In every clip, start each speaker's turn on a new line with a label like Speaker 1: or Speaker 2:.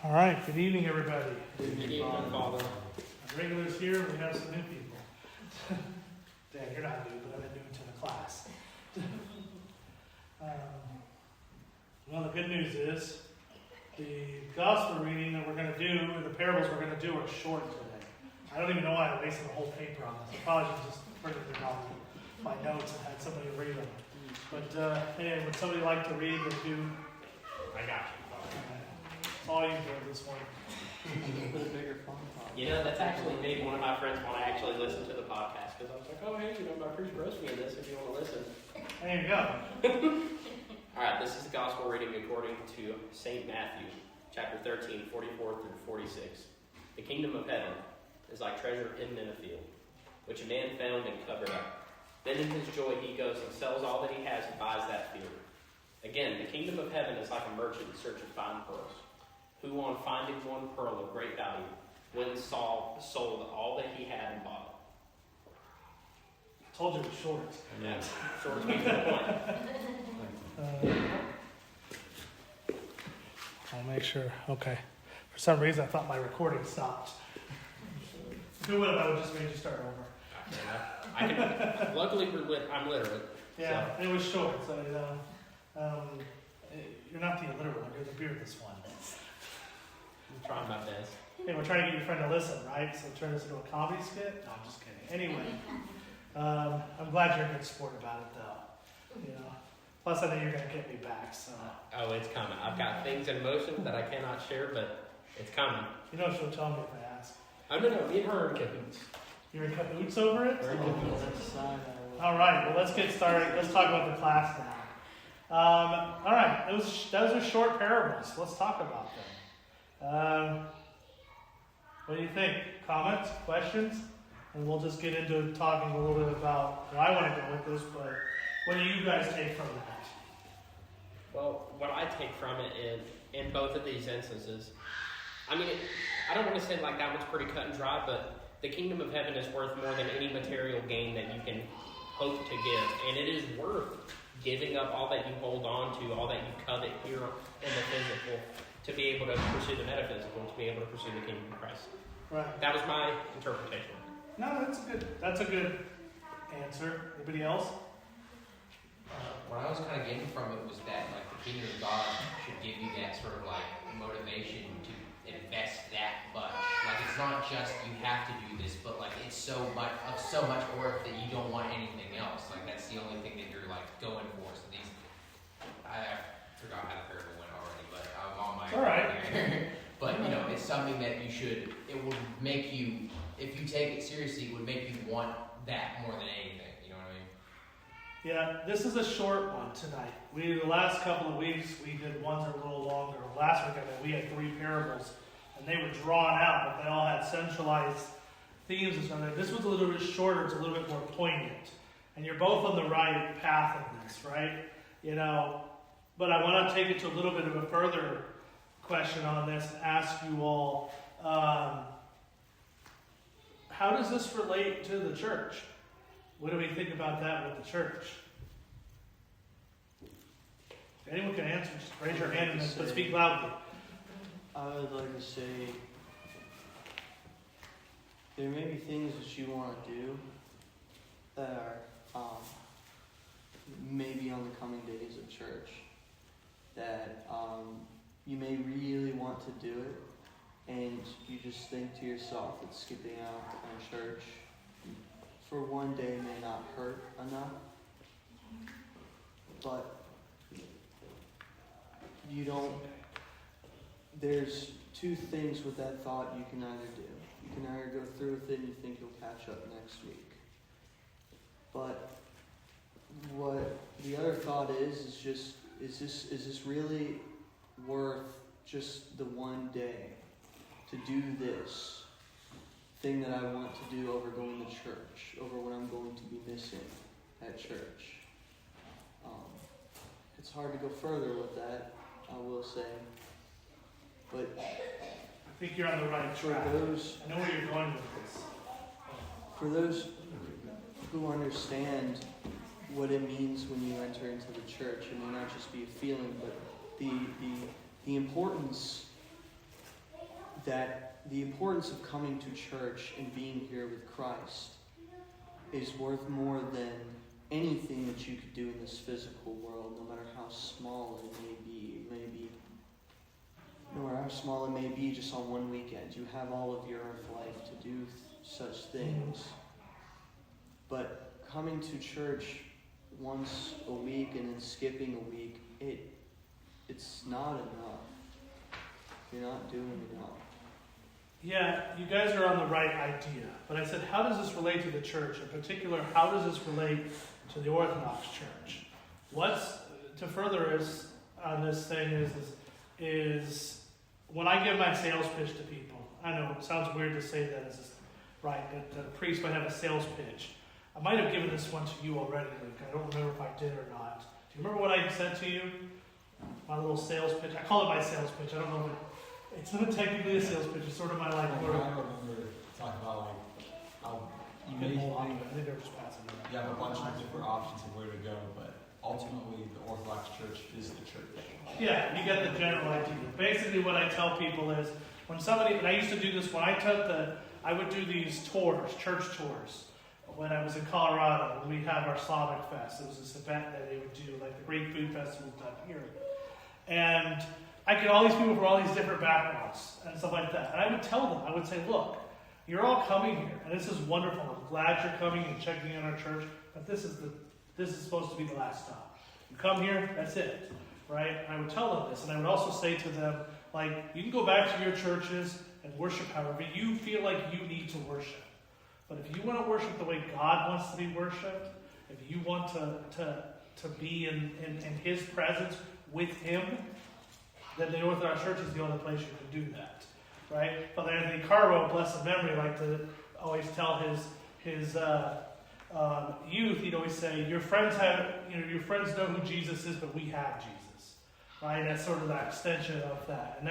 Speaker 1: All right, good evening, everybody.
Speaker 2: Good evening, Father.
Speaker 1: Regulars here, we have some new people. Dan, you're not new, but I've been new to the class. Well, the good news is the gospel reading that we're going to do, or the parables we're going to do, are short today. I don't even know why I wasted a whole paper on this. I probably should just printed it off my notes and had somebody read them. But hey, would somebody like to read the two?
Speaker 2: I got you.
Speaker 1: That's all you do this morning.
Speaker 3: Put a bigger font on.
Speaker 2: You know, that's actually made one of my friends want to actually listen to the podcast, because I was like, oh, hey, my priest roast me in this if you want to listen.
Speaker 1: There you go.
Speaker 2: All right, this is the gospel reading according to St. Matthew, chapter 13, 44 through 46. The kingdom of heaven is like treasure hidden in a field, which a man found and covered up. Then in his joy he goes and sells all that he has and buys that field. Again, the kingdom of heaven is like a merchant in search of fine pearls, who on finding one pearl of great value, went and sold all that he had and bought
Speaker 1: I told you it was short.
Speaker 2: it. Yeah, short speech to the point.
Speaker 1: I'll make sure. Okay. For some reason, I thought my recording stopped. If it would have, I would just made you start over.
Speaker 2: I can. Luckily, I'm literate.
Speaker 1: Yeah, it was short. So you're not the illiterate one. You're the beardless one.
Speaker 2: I'm trying my best.
Speaker 1: Hey, we're trying to get your friend to listen, right? So turn this into a comedy skit? No, I'm just kidding. Anyway, I'm glad you're a good sport about it, though. You know. Plus, I know you're going to get me back. So.
Speaker 2: Oh, it's coming. I've got things in motion that I cannot share, but it's coming.
Speaker 1: You know she'll tell me if I ask.
Speaker 2: Oh, no, me and her are in cahoots.
Speaker 1: You're in cahoots over it?
Speaker 2: We're in cahoots.
Speaker 1: All right, well, let's get started. Let's talk about the class now. All right, those are short parables. Let's talk about them. What do you think? Comments? Questions? And we'll just get into talking a little bit about where I want to go with this, but what do you guys take from that?
Speaker 2: Well, what I take from it is, in both of these instances, I mean, I don't want to say like that one's pretty cut and dry, but the kingdom of heaven is worth more than any material gain that you can hope to give. And it is worth giving up all that you hold on to, all that you covet here in the physical, to be able to pursue the metaphysical, to be able to pursue the kingdom of Christ.
Speaker 1: Right.
Speaker 2: That was my interpretation.
Speaker 1: No, that's a good answer. Anybody else?
Speaker 4: What I was kind of getting from it was that, like, the kingdom of God should give you that sort of, like, motivation to invest that much. Like, it's not just you have to do this, but, like, it's so much worth that you don't want anything else. Like, that's the only thing that you're, like, going for. So these, I forgot how the parable went already, but I'm on my...
Speaker 1: All right.
Speaker 4: But, you know, it's something that you should, it would make you, if you take it seriously, it would make you want that more than anything. You know what I mean?
Speaker 1: Yeah, this is a short one tonight. The last couple of weeks, we did ones that were a little longer. Last week, we had 3 parables, and they were drawn out, but they all had centralized themes and stuff. This was a little bit shorter. It's a little bit more poignant. And you're both on the right path in this, right? You know, but I want to take it to a little bit of a further question on this and ask you all, how does this relate to the church? What do we think about that with the church? If anyone can answer, just raise your hand and speak loudly.
Speaker 3: I would like to say there may be things that you want to do that are maybe on the coming days of church that you may really want to do it, and you just think to yourself that skipping out on church for one day may not hurt enough, but you don't. There's 2 things with that thought you can either do. You can either go through with it and you think you'll catch up next week. But what the other thought is just, is this really worth just the one day to do this thing that I want to do over going to church, over what I'm going to be missing at church? It's hard to go further with that, I will say. But
Speaker 1: I think you're on the right track. I know where you're going with this.
Speaker 3: For those who understand what it means when you enter into the church, it may not just be a feeling, but the importance that the importance of coming to church and being here with Christ is worth more than anything that you could do in this physical world, no matter how small it may be. No matter how small it may be, just on one weekend. You have all of your earth life to do such things. But coming to church once a week and then skipping a week, it's not enough. You're not doing enough.
Speaker 1: Yeah, you guys are on the right idea. But I said, how does this relate to the church? In particular, how does this relate to the Orthodox Church? What's to further us on this thing is when I give my sales pitch to people. I know it sounds weird to say that, right? But the priest might have a sales pitch. I might have given this one to you already, Luke. I don't remember if I did or not. Do you remember what I said to you? My little sales pitch. I call it my sales pitch. I don't know if it's not technically a sales pitch. It's sort of my
Speaker 5: I remember talking about how
Speaker 1: you I think they're just passing it.
Speaker 5: you have a bunch of different options of where to go, but ultimately the Orthodox Church is the church.
Speaker 1: Yeah, you get the general idea. Basically, what I tell people is when somebody, and I used to do this when I would do these tours, church tours. When I was in Colorado, when we had our Slavic Fest, it was this event that they would do, like the Greek Food Festival done here. And I get all these people from all these different backgrounds and stuff like that. And I would tell them, I would say, look, you're all coming here, and this is wonderful. I'm glad you're coming and checking in our church, but this is supposed to be the last stop. You come here, that's it, right? And I would tell them this, and I would also say to them, like, you can go back to your churches and worship however you feel like you need to worship. But if you want to worship the way God wants to be worshipped, if you want to be in His presence with Him, then the Orthodox Church is the only place you can do that, right? Father Anthony Carbo, blessed memory, liked to always tell his youth. He'd always say, "Your friends know who Jesus is, but we have Jesus," right? That's sort of that extension of that, and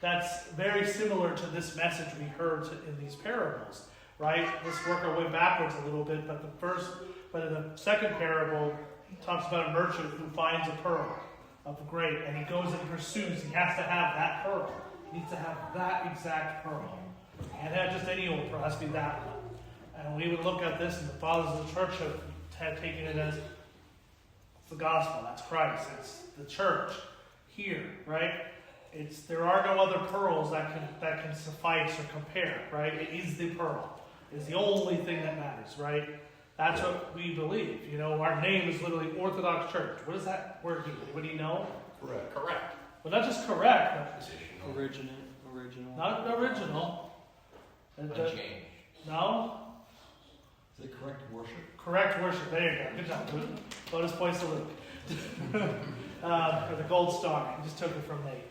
Speaker 1: that's very similar to this message we heard in these parables. Right? Let's work our way backwards a little bit. But in the second parable, it talks about a merchant who finds a pearl of great, and he goes and pursues. He has to have that pearl. He needs to have that exact pearl. He can't have just any old pearl. It has to be that one. And we would look at this, and the fathers of the church have taken it as it's the gospel. That's Christ. It's the church here, right? There are no other pearls that can suffice or compare, right? It is the pearl. Is the only thing that matters, right? That's what we believe. You know, our name is literally Orthodox Church. What does that word mean? Anybody know?
Speaker 2: Correct.
Speaker 1: Well, not just correct, but
Speaker 3: Original.
Speaker 1: not original.
Speaker 4: Unchanged.
Speaker 1: No?
Speaker 5: Is it correct worship?
Speaker 1: Correct worship. There you go. Good job, Luke. Bonus points to Luke. For the gold star. He just took it from Nate.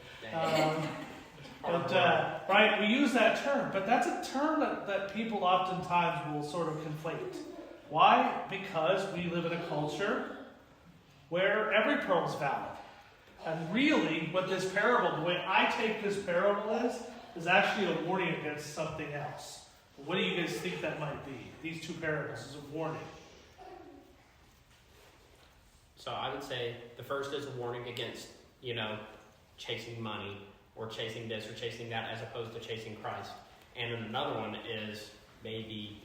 Speaker 1: Right, we use that term, but that's a term that people oftentimes will sort of conflate. Why? Because we live in a culture where every pearl is valid. And really, what this parable, the way I take this parable is actually a warning against something else. What do you guys think that might be? These two parables is a warning.
Speaker 2: So I would say the first is a warning against, chasing money or chasing this or chasing that as opposed to chasing Christ. And then another one is maybe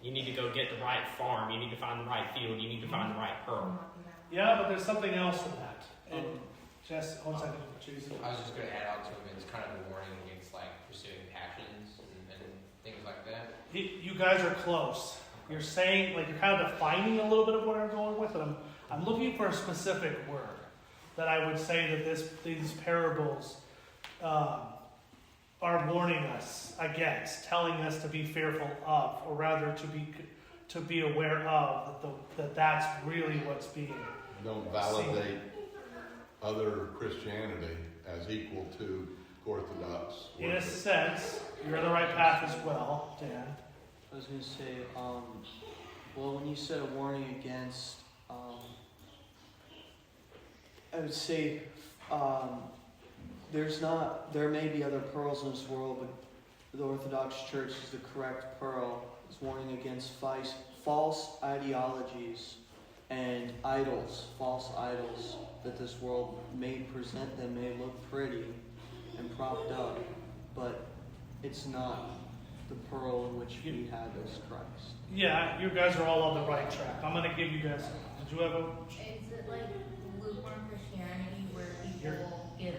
Speaker 2: you need to go get the right farm, you need to find the right field, you need to find the right pearl.
Speaker 1: Yeah, but there's something else in that. And Jess, hold on a second. Jesus.
Speaker 4: I was just going to add on to it. It's kind of a warning against pursuing passions and things like that.
Speaker 1: You guys are close. You're saying, you're kind of defining a little bit of what I'm going with, and I'm looking for a specific word that I would say that these parables are warning us against, telling us to be fearful of, or rather to be aware of that's really what's being.
Speaker 6: Don't validate other Christianity as equal to Orthodox worship.
Speaker 1: In a sense, you're on the right path as well, Dan.
Speaker 3: I was going to say, when you said a warning against, I would say there may be other pearls in this world, but the Orthodox Church is the correct pearl. It's warning against false ideologies and false idols that this world may present them, may look pretty, and propped up, but it's not the pearl in which we have as Christ.
Speaker 1: Yeah, you guys are all on the right track. I'm going to give you guys. Did you have a?
Speaker 7: Is it like lukewarm Christianity where people give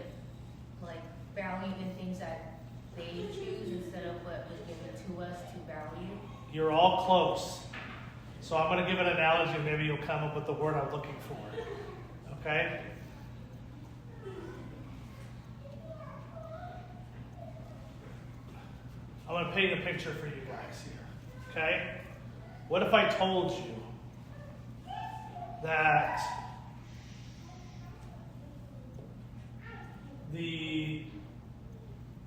Speaker 7: like value in things that they choose instead of what was given to us to value?
Speaker 1: You're all close. So I'm going to give an analogy, and maybe you'll come up with the word I'm looking for. Okay? I'm going to paint a picture for you guys here. Okay? What if I told you that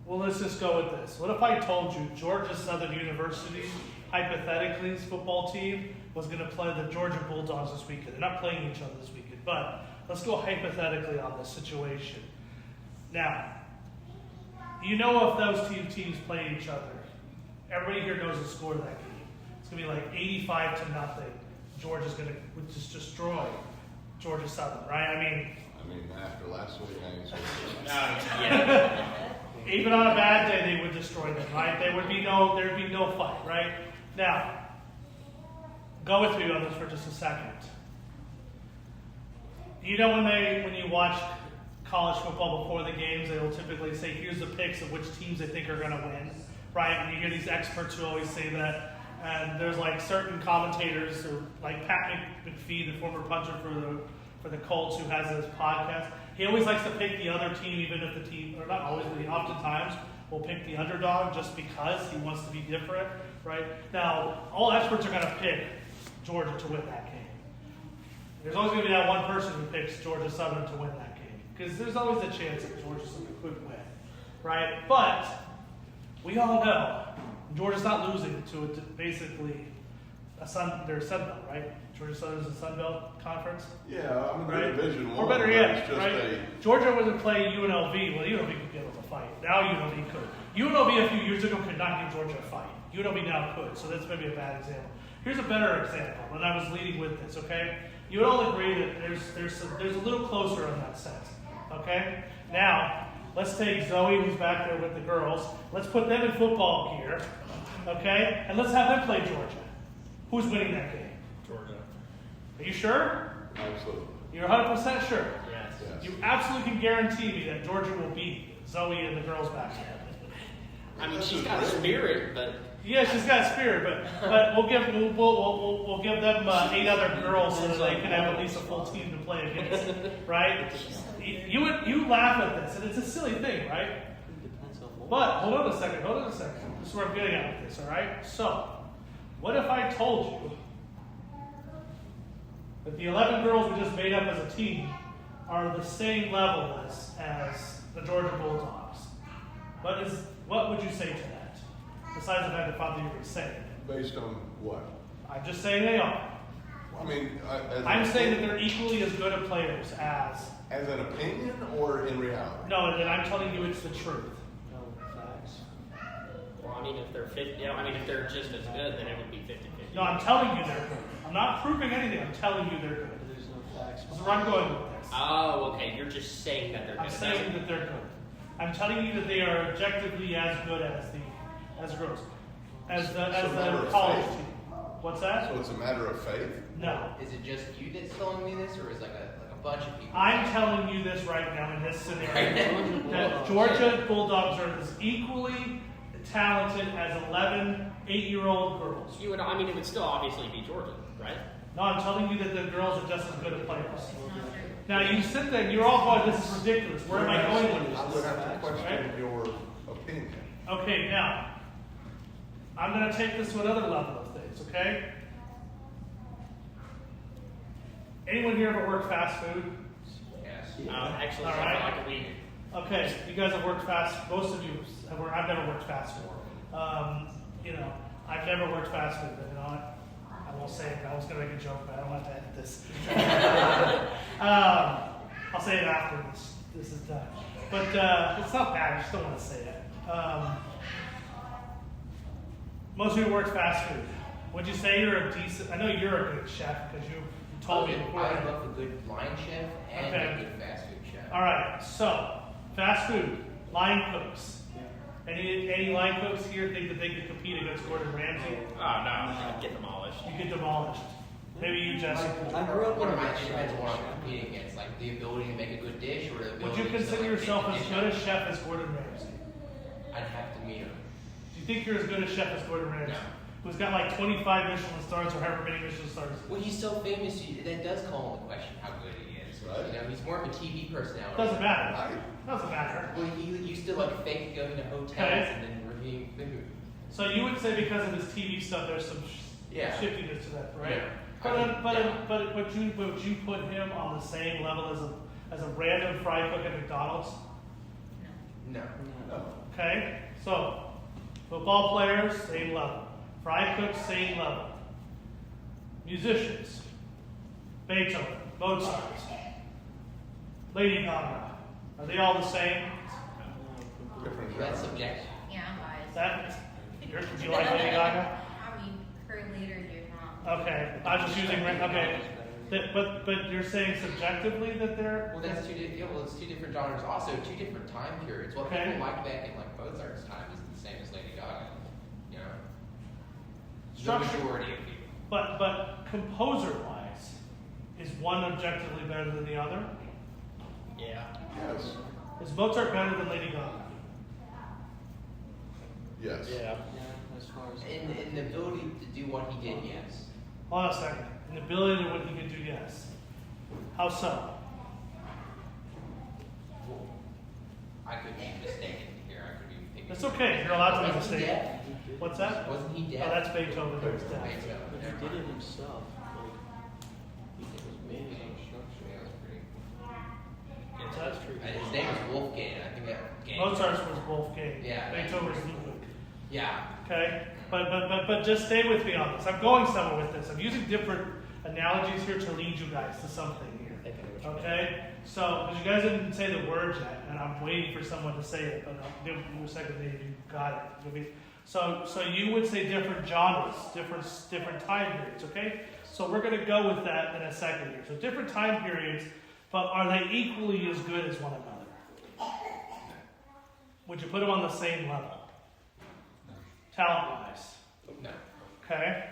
Speaker 1: let's just go with this. What if I told you Georgia Southern University, hypothetically, his football team was going to play the Georgia Bulldogs this weekend? They're not playing each other this weekend, but let's go hypothetically on this situation. Now, you know if those two teams play each other, everybody here knows the score of that game. It's going to be like 85-0. Georgia's going to just destroy Georgia Southern, right? I mean,
Speaker 6: after last week,
Speaker 1: even on a bad day, they would destroy them, right? There'd be no fight, right? Now, go with me on this for just a second. You know when you watch college football before the games, they will typically say, here's the picks of which teams they think are going to win, right? And you hear these experts who always say that. And there's like certain commentators, or like Pat McPhee, the former punter for the Colts, who has this podcast. He always likes to pick the other team, even if the team, or not always, but he oftentimes will pick the underdog just because he wants to be different, right? Now, all experts are going to pick Georgia to win that game. There's always going to be that one person who picks Georgia Southern to win that game, because there's always a chance that Georgia Southern could win, right? But we all know Georgia's not losing to basically they're a Sun Belt, right? Georgia Southern's a Sun Belt conference.
Speaker 6: Yeah,
Speaker 1: right?
Speaker 6: Division One.
Speaker 1: Or better yet,
Speaker 6: just
Speaker 1: right? Georgia wasn't playing UNLV. Well, UNLV could get able to fight. Now UNLV could. UNLV a few years ago could not give Georgia a fight. UNLV now could. So that's maybe a bad example. Here's a better example. When I was leading with this, okay? You would all agree that there's a little closer in that sense, okay? Now, let's take Zoe, who's back there with the girls. Let's put them in football gear, okay? And let's have them play Georgia. Who's winning that game?
Speaker 5: Georgia.
Speaker 1: Are you sure?
Speaker 6: Absolutely.
Speaker 1: You're 100% sure?
Speaker 2: Yes.
Speaker 1: You absolutely can guarantee me that Georgia will beat Zoe and the girls back there.
Speaker 2: I mean, she's got a spirit, but
Speaker 1: Yeah, she's got spirit, but we'll give them 8 other girls so that they can have at least a full team to play against, right? You laugh at this, and it's a silly thing, right?
Speaker 3: It depends on what.
Speaker 1: But hold on a second. This is where I'm getting at with this, all right? So, what if I told you that the 11 girls we just made up as a team are the same level as the Georgia Bulldogs? What would you say to that? Besides the fact that Father, you were saying.
Speaker 6: Based on what?
Speaker 1: I'm just saying they are. I'm saying that they're equally as good of players as
Speaker 6: an opinion or in reality?
Speaker 1: No, that I'm telling you it's the truth.
Speaker 3: No, facts.
Speaker 2: well, I mean, if they're if they're just as good, then it would be 50-50.
Speaker 1: No, I'm telling you they're good. I'm not proving anything. I'm telling you they're good.
Speaker 3: There's no facts.
Speaker 1: That's where I'm going with this.
Speaker 2: Oh, okay. You're just saying that they're good.
Speaker 1: I'm saying that they're good. I'm telling you that they are objectively as good as girls, as the college
Speaker 6: faith.
Speaker 1: team. What's that?
Speaker 6: So it's a matter of faith?
Speaker 1: No.
Speaker 4: Is it just you that's telling me this, or is like a bunch of people?
Speaker 1: I'm telling you this right now in this scenario. That Georgia Bulldogs are as equally talented as 11 8-year-old girls.
Speaker 2: It would still obviously be Georgia, right?
Speaker 1: No, I'm telling you that the girls are just as good at players. Now you sit there and you're all going, this is ridiculous. Where am I going with
Speaker 6: I would
Speaker 1: this?
Speaker 6: have to question
Speaker 1: Right?
Speaker 6: your opinion.
Speaker 1: Okay, now, I'm going to take this to another level of things, okay? Anyone here ever worked fast food?
Speaker 4: Yes.
Speaker 2: Actually,
Speaker 1: All
Speaker 2: something
Speaker 1: right.
Speaker 2: like a week.
Speaker 1: Okay, you guys have worked fast. Most of you have worked. I've never worked fast food. I've never worked fast food. But you know what? I won't say it. I was going to make a joke, but I don't want to edit this. I'll say it after this is done. But it's not bad. I just don't want to say it. Most of you work fast food. Would you say you're a decent? I know you're a good chef because you told me before.
Speaker 4: I love a good line chef and
Speaker 1: Okay.
Speaker 4: a good fast food chef.
Speaker 1: All right, so fast food. line cooks.
Speaker 3: Yeah.
Speaker 1: Any line cooks here think that they could compete against Gordon Ramsay?
Speaker 2: Oh, no, I'd get demolished.
Speaker 1: You get demolished. Maybe you, Jesse.
Speaker 3: I grew up
Speaker 4: What
Speaker 3: in a
Speaker 4: am I
Speaker 3: restaurant.
Speaker 4: what I'm competing against? Like the ability to make a good dish, or the ability
Speaker 1: Would you
Speaker 4: to,
Speaker 1: consider
Speaker 4: like,
Speaker 1: yourself
Speaker 4: make
Speaker 1: as
Speaker 4: the
Speaker 1: good
Speaker 4: dish?
Speaker 1: a chef as Gordon Ramsay?
Speaker 4: I'd have to meet him.
Speaker 1: Do you think you're as good a chef as Gordon Ramsay?
Speaker 4: No.
Speaker 1: Who's got like 25 Michelin stars or however many Michelin stars?
Speaker 4: Well, he's so famous, that does call into question how good he is.
Speaker 6: Right.
Speaker 4: You know, he's more of a TV personality.
Speaker 1: Doesn't matter.
Speaker 6: Right.
Speaker 1: Doesn't matter.
Speaker 4: Well, he used to like fake going to hotels
Speaker 1: Okay.
Speaker 4: and then reviewing food.
Speaker 1: So you would say because of his TV stuff, there's some
Speaker 4: Yeah.
Speaker 1: shiftiness to that, right?
Speaker 4: Yeah.
Speaker 1: But would you put him on the same level as a random fry cook at McDonald's?
Speaker 4: No.
Speaker 6: No.
Speaker 1: Okay, so football players, same level. Fry cooks, same level. Musicians, Beethoven, Mozart, Lady Gaga, are they all the same?
Speaker 6: Different
Speaker 4: That's
Speaker 6: genre.
Speaker 4: subjective.
Speaker 7: Yeah, I'm biased.
Speaker 1: That do you like Lady Gaga?
Speaker 7: I mean, her leaders are not.
Speaker 1: Okay, I'm just using okay. But you're saying subjectively that they're
Speaker 4: Well, that's it's two different genres. Also, two different time periods. What
Speaker 1: Okay.
Speaker 4: people like back in like Mozart's time isn't the same as Lady Gaga. You know, the
Speaker 1: Structure.
Speaker 4: majority of people.
Speaker 1: but composer wise, is one objectively better than the other?
Speaker 2: Yeah.
Speaker 6: Yes.
Speaker 1: Is Mozart better than Lady Gaga?
Speaker 6: Yes.
Speaker 2: Yeah.
Speaker 3: Yeah, as far as
Speaker 4: In the ability to do what he did, yes.
Speaker 1: Hold on a second. An ability to what he could do, yes. How so?
Speaker 4: I could be mistaken here. I could be thinking.
Speaker 1: It's okay. You're allowed to be
Speaker 4: Wasn't he
Speaker 1: mistaken.
Speaker 4: deaf?
Speaker 1: What's that?
Speaker 4: Wasn't he
Speaker 1: Oh,
Speaker 4: deaf?
Speaker 1: that's Beethoven. That was deaf.
Speaker 4: Beethoven.
Speaker 3: But he
Speaker 4: Never
Speaker 3: did it
Speaker 4: mind.
Speaker 3: himself. Like, he was made his own structure.
Speaker 4: Yeah, that's pretty cool.
Speaker 2: Yeah, that's true.
Speaker 4: His name was Wolfgang. I think that game.
Speaker 1: Mozart's was Wolfgang.
Speaker 4: Yeah.
Speaker 1: Beethoven's Ludwig.
Speaker 4: Yeah.
Speaker 1: Okay? But just stay with me on this. I'm going somewhere with this. I'm using different analogies here to lead you guys to something here. Okay? So, because you guys didn't say the word yet, and I'm waiting for someone to say it, but I'll give you a second if you got it. You'll be- So you would say different genres, different time periods, okay? So we're going to go with that in a second here. So different time periods, but are they equally as good as one another? Would you put them on the same level? Talent-wise,
Speaker 4: No.
Speaker 1: okay?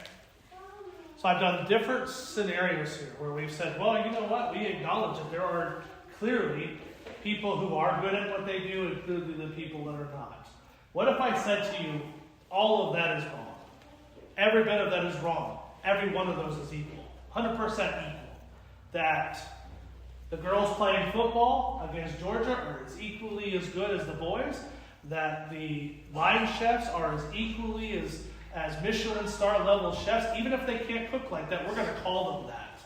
Speaker 1: So I've done different scenarios here where we've said, well, you know what? We acknowledge that there are clearly people who are good at what they do and clearly the people that are not. What if I said to you, all of that is wrong? Every bit of that is wrong. Every one of those is equal. 100% equal. That the girls playing football against Georgia are as equally as good as the boys. That the line chefs are as equally as Michelin star level chefs, even if they can't cook like that, we're going to call them that.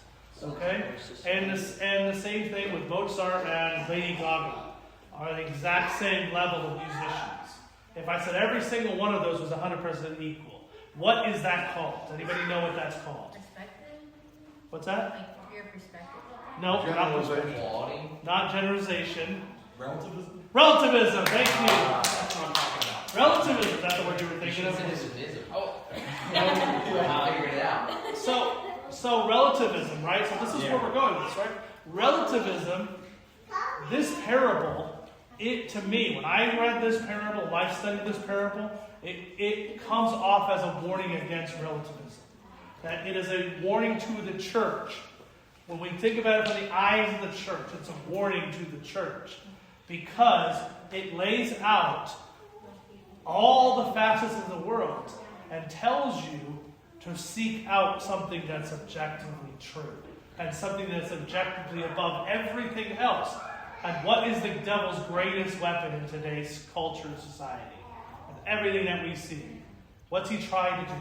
Speaker 1: Okay? And the same thing with Mozart and Lady Gaga are the exact same level of musicians. If I said every single one of those was 100% equal, what is that called? Does anybody know what that's called?
Speaker 7: Perspective?
Speaker 1: What's that?
Speaker 7: Like your perspective?
Speaker 1: No,
Speaker 6: Generalization.
Speaker 4: Quality.
Speaker 1: not generalization.
Speaker 5: Relativism?
Speaker 1: Relativism, thank you.
Speaker 2: That's what I'm talking about.
Speaker 1: Relativism, is that the word you were
Speaker 4: You
Speaker 1: thinking
Speaker 4: should have
Speaker 1: of?
Speaker 4: said relativism. Oh. I figured it out.
Speaker 1: So relativism, right? So this is where we're going with this, right? Relativism, this parable, it to me, when I read this parable, when I studied this parable, it comes off as a warning against relativism. That it is a warning to the church. When we think about it from the eyes of the church, it's a warning to the church. Because it lays out all the facets of the world and tells you to seek out something that's objectively true and something that's objectively above everything else. And what is the devil's greatest weapon in today's culture and society? And everything that we see. What's he trying to do?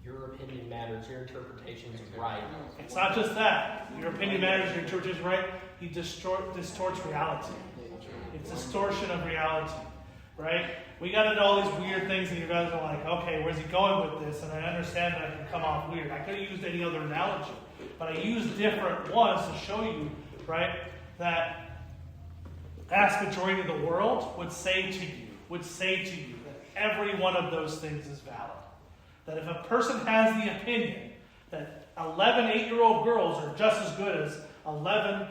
Speaker 2: Your opinion matters. Your interpretation is right.
Speaker 1: It's not just that. Your opinion matters, your church is right. He distorts reality. It's distortion of reality. Right? We got into all these weird things, and you guys are like, okay, where's he going with this? And I understand that it can come off weird. I could have used any other analogy, but I used different ones to show you, right, that vast majority of the world would say to you that every one of those things is valid. That if a person has the opinion that 11 8-year-old girls are just as good as 11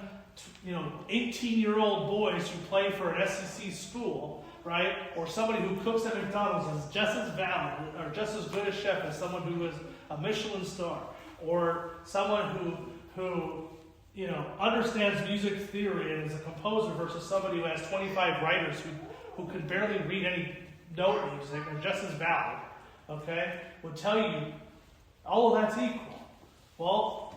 Speaker 1: 18-year-old boys who play for an SEC school, right? Or somebody who cooks at McDonald's is just as valid or just as good a chef as someone who is a Michelin star, or someone who understands music theory and is a composer versus somebody who has 25 writers who could barely read any note music are just as valid, okay? Would tell you all of that's equal. Well,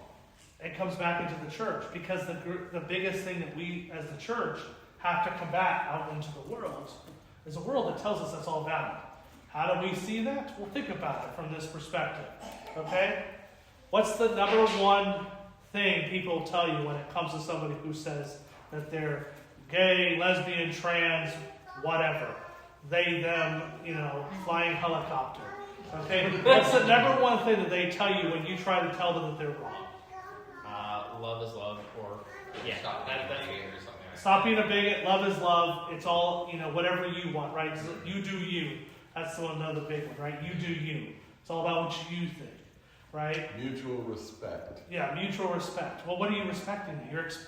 Speaker 1: it comes back into the church, because the biggest thing that we as the church have to combat out into the world is a world that tells us that's all valid. How do we see that? Well, think about it from this perspective, okay? What's the number one thing people tell you when it comes to somebody who says that they're gay, lesbian, trans, whatever? They, them, flying helicopter. Okay? What's the number one thing that they tell you when you try to tell them that they're wrong?
Speaker 2: Love is love, or
Speaker 4: Stop being a bigot or something like that.
Speaker 1: Stop being a bigot, love is love, it's all, whatever you want, right? You do you. That's another big one, right? You do you. It's all about what you think, right?
Speaker 6: Mutual respect.
Speaker 1: Yeah, mutual respect. Well, what are you respecting?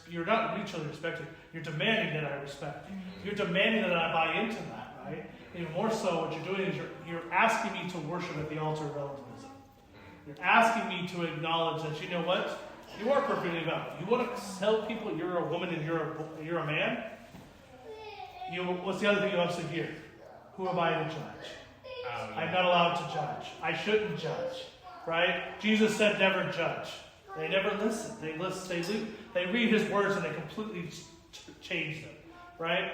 Speaker 1: You're not mutually respecting. You're demanding that I respect you. You're demanding that I buy into that, right? Even more so, what you're doing is you're asking me to worship at the altar of relativism. You're asking me to acknowledge that, you know what? You are perfectly valid. You want to tell people you're a woman and you're a man? What's the other thing you also hear? Who am I to judge? I'm not allowed to judge. I shouldn't judge. Right? Jesus said never judge. They never listen. They read his words and they completely change them. Right?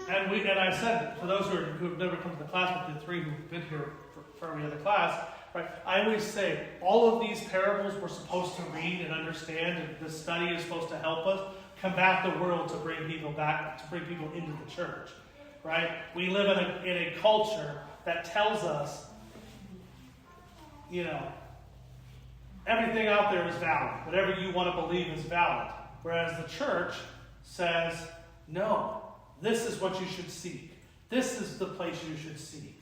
Speaker 1: And I said, for those who've never come to the class, but the three who've been here for every other class, right? I always say, all of these parables we're supposed to read and understand, and the study is supposed to help us combat the world to bring people back, to bring people into the church, right? We live in a culture that tells us, everything out there is valid. Whatever you want to believe is valid. Whereas the church says, no, this is what you should seek. This is the place you should seek.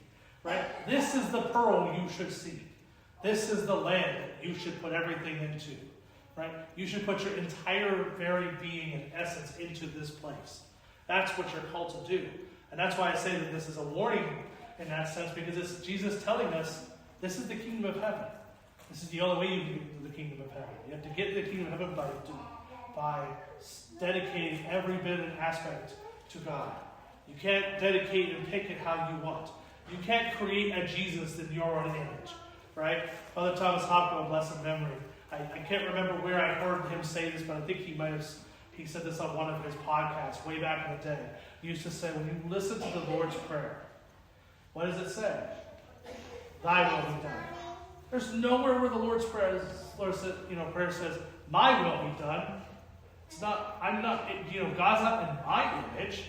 Speaker 1: Right? This is the pearl you should seek. This is the land that you should put everything into. Right? You should put your entire very being and essence into this place. That's what you're called to do. And that's why I say that this is a warning in that sense, because it's Jesus telling us this is the kingdom of heaven. This is the only way you can get to the kingdom of heaven. You have to get to the kingdom of heaven by dedicating every bit and aspect to God. You can't dedicate and pick it how you want. You can't create a Jesus in your own image, right? Father Thomas Hopko, blessed memory. I can't remember where I heard him say this, but I think he said this on one of his podcasts way back in the day. He used to say, when you listen to the Lord's Prayer, what does it say? Thy will be done. There's nowhere where the Lord's Prayer says, my will be done. It's not, God's not in my image.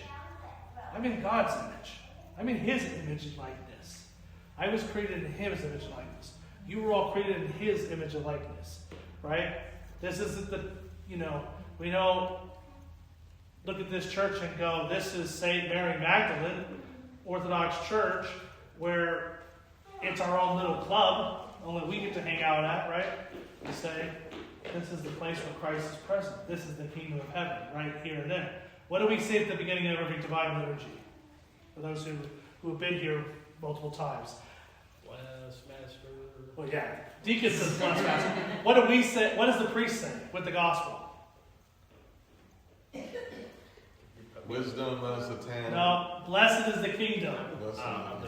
Speaker 1: I'm in God's image. I'm in his image and likeness. I was created in his image and likeness. You were all created in his image and likeness. Right? This isn't we don't look at this church and go, this is St. Mary Magdalene, Orthodox Church, where it's our own little club, only we get to hang out at, right? We say, this is the place where Christ is present. This is the kingdom of heaven, right here and there. What do we say at the beginning of every divine liturgy? For those who have been here multiple times.
Speaker 2: Bless Master.
Speaker 1: Well, yeah. Deacon says bless Master. What do we say? What does the priest say with the gospel?
Speaker 6: Wisdom, Satanic.
Speaker 1: No, blessed is the kingdom.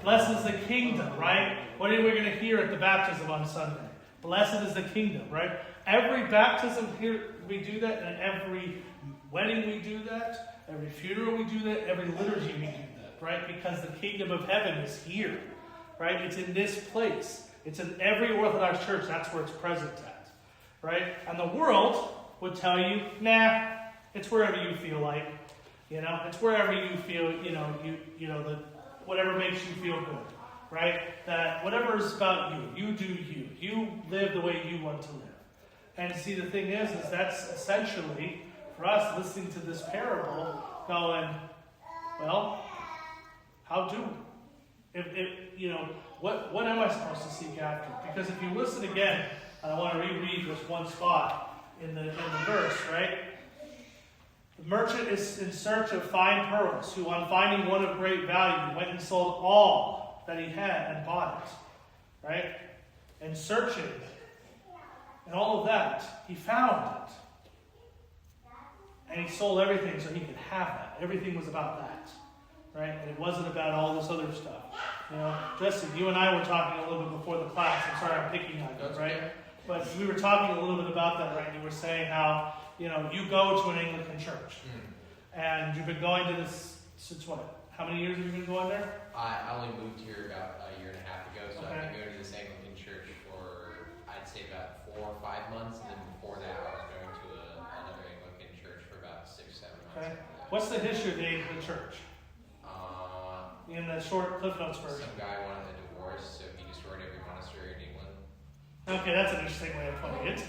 Speaker 1: Blessed is the kingdom, right? What are we going to hear at the baptism on Sunday? Blessed is the kingdom, right? Every baptism here, we do that, and every wedding we do that, every funeral we do that, every liturgy we do that, right? Because the kingdom of heaven is here, right? It's in this place. It's in every Orthodox church. That's where it's present at, right? And the world would tell you, nah, it's wherever you feel like. It's wherever you feel, whatever makes you feel good, right? That whatever is about you do you. You live the way you want to live. And see, the thing is that's essentially, for us, listening to this parable, going, well, how do we? What am I supposed to seek after? Because if you listen again, and I want to reread this one spot in the verse, right? The merchant is in search of fine pearls, who on finding one of great value went and sold all that he had and bought it, right? And searching and all of that, he found it. And he sold everything so he could have that. Everything was about that, right? And it wasn't about all this other stuff. You know, Jesse, you and I were talking a little bit before the class. I'm sorry I'm picking on you, right? But we were talking a little bit about that, right? You were saying how, you know, you go to an Anglican church. And you've been going to this since what? How many years have you been going there?
Speaker 4: I only moved here about a year and a half ago, so
Speaker 1: Okay.
Speaker 4: I've been going to this Anglican church for, I'd say, about 4 or 5 months, and then before that I was going to another Anglican church for about 6, 7 months.
Speaker 1: Okay. What's the history of the Anglican church? In the short Cliff Notes version.
Speaker 4: Some guy wanted a divorce, so he destroyed every monastery in England.
Speaker 1: Okay, that's an interesting way of putting it.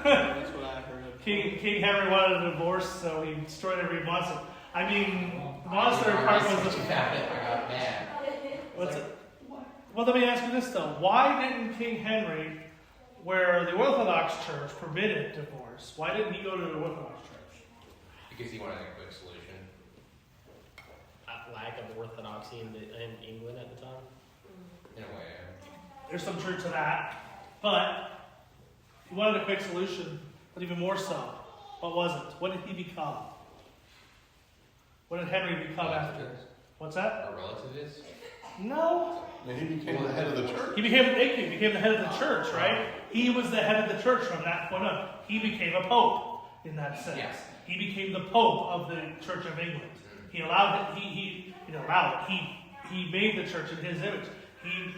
Speaker 3: That's what I heard of.
Speaker 1: King Henry wanted a divorce, so he destroyed every monastery. I mean, the monastery part was the...
Speaker 4: I got mad.
Speaker 1: What's it? Well, let me ask you this, though. Why didn't King Henry, where the Orthodox Church permitted divorce, why didn't he go to the Orthodox Church?
Speaker 4: Because he wanted a quick solution.
Speaker 2: Lack of orthodoxy in England at the time.
Speaker 4: In a way,
Speaker 1: There's some truth to that. But he wanted a quick solution, but even more so. What was it? What did he become? What did Henry become after? What's that?
Speaker 4: A relativist?
Speaker 1: No.
Speaker 6: And he became the head of the church.
Speaker 1: He became the head of the church, right? He was the head of the church from that point on. He became a pope in that sense.
Speaker 4: Yes.
Speaker 1: He became the pope of the Church of England. He allowed it. He made the church in his image.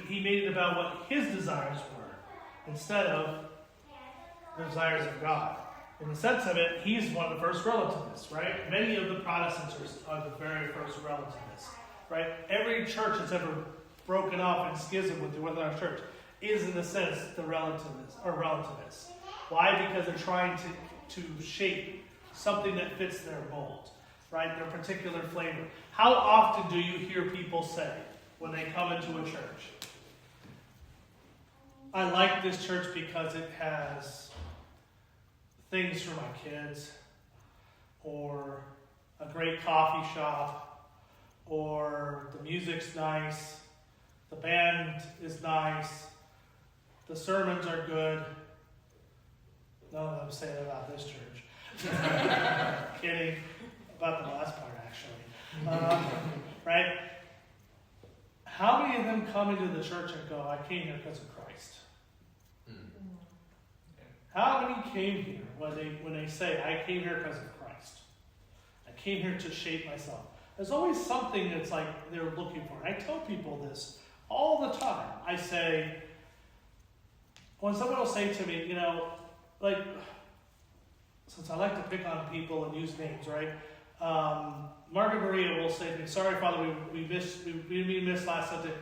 Speaker 1: He made it about what his desires were instead of the desires of God. In the sense of it, he's one of the first relativists, right? Many of the Protestants are the very first relativists, right? Every church that's ever broken off in schism with the Orthodox Church is, in a sense, the relativists. Why? Because they're trying to shape something that fits their mold, right? Their particular flavor. How often do you hear people say when they come into a church, I like this church because it has things for my kids, or a great coffee shop, or the music's nice, the band is nice, the sermons are good. None of them say that about this church. Kidding. About the last part, actually. Right? How many of them come into the church and go, I came here because of Christ? How many came here when they say, I came here because of Christ? I came here to shape myself. There's always something that's like they're looking for. And I tell people this all the time. I say, when someone will say to me, like, since I like to pick on people and use names, right? Margaret Maria will say to me, sorry, Father, we missed last Sunday.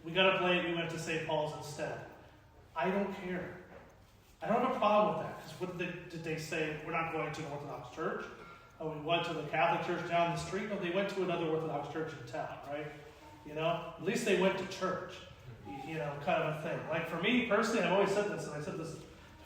Speaker 1: We got up late, we went to St. Paul's instead. I don't care. I don't have a problem with that, because what did they say? We're not going to an Orthodox church. Oh, we went to the Catholic church down the street. No, they went to another Orthodox church in town, right? At least they went to church, kind of a thing. Like for me personally, I've always said this, and I said this to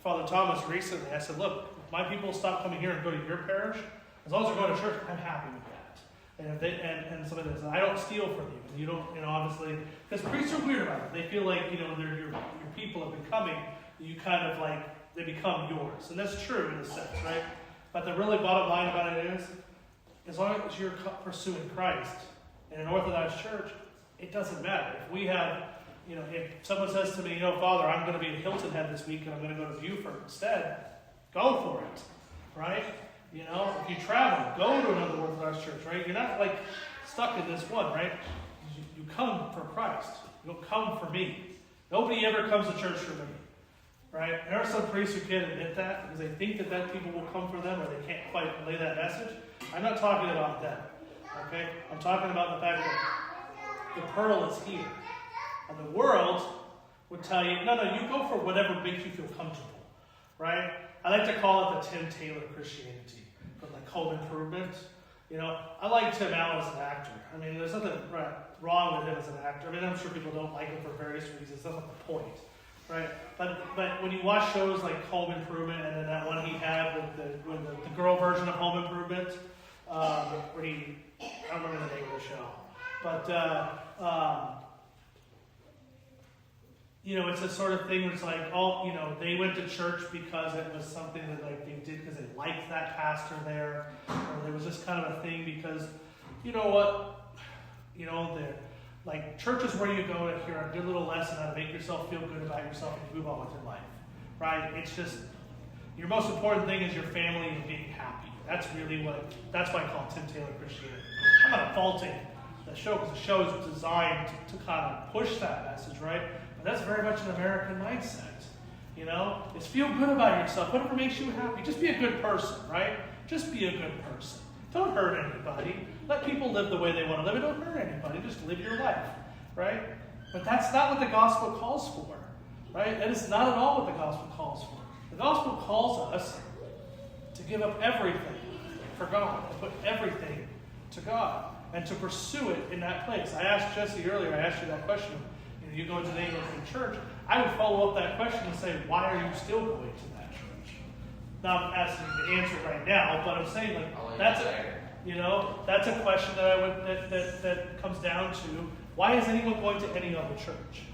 Speaker 1: Father Thomas recently. I said, look, if my people stop coming here and go to your parish, as long as they're going to church, I'm happy with that. And if they and some of this, and I don't steal from you, and you don't, obviously, because priests are weird about it. They feel like, they're your people have been coming. You kind of like, they become yours. And that's true in a sense, right? But the really bottom line about it is, as long as you're pursuing Christ in an Orthodox church, it doesn't matter. If we have, if someone says to me, Father, I'm going to be at Hilton Head this week and I'm going to go to Beaufort instead, go for it, right? If you travel, go to another Orthodox church, right? You're not like stuck in this one, right? You come for Christ. You don't come for me. Nobody ever comes to church for me. Right? There are some priests who can't admit that because they think that people will come for them or they can't quite relay that message. I'm not talking about that. Okay? I'm talking about the fact that the pearl is here. And the world would tell you, no, you go for whatever makes you feel comfortable. Right? I like to call it the Tim Taylor Christianity, from like Home Improvement. I like Tim Allen as an actor. I mean, there's nothing wrong with him as an actor. I mean, I'm sure people don't like him for various reasons. That's not the point. right? But when you watch shows like Home Improvement, and then that one he had with the girl version of Home Improvement, where I don't remember the name of the show, but it's a sort of thing where it's like, they went to church because it was something that like they did because they liked that pastor there, or there was just kind of a thing because, like church is where you go to hear a good little lesson how to make yourself feel good about yourself and move on with your life, right? It's just, your most important thing is your family and being happy. That's why I call Tim Taylor Christianity. I'm not faulting the show because the show is designed to kind of push that message, right? But that's very much an American mindset, It's feel good about yourself. Whatever makes you happy. Just be a good person, right? Just be a good person. Don't hurt anybody. Let people live the way they want to live. Don't hurt anybody. Just live your life, right? But that's not what the gospel calls for, right? That is not at all what the gospel calls for. The gospel calls us to give up everything for God, to put everything to God, and to pursue it in that place. I asked Jesse earlier, I asked you that question. You go into the Anglican church, I would follow up that question and say, why are you still going to that church? Not asking the answer right now, but I'm saying that's a question that comes down to, why is anyone going to any other church?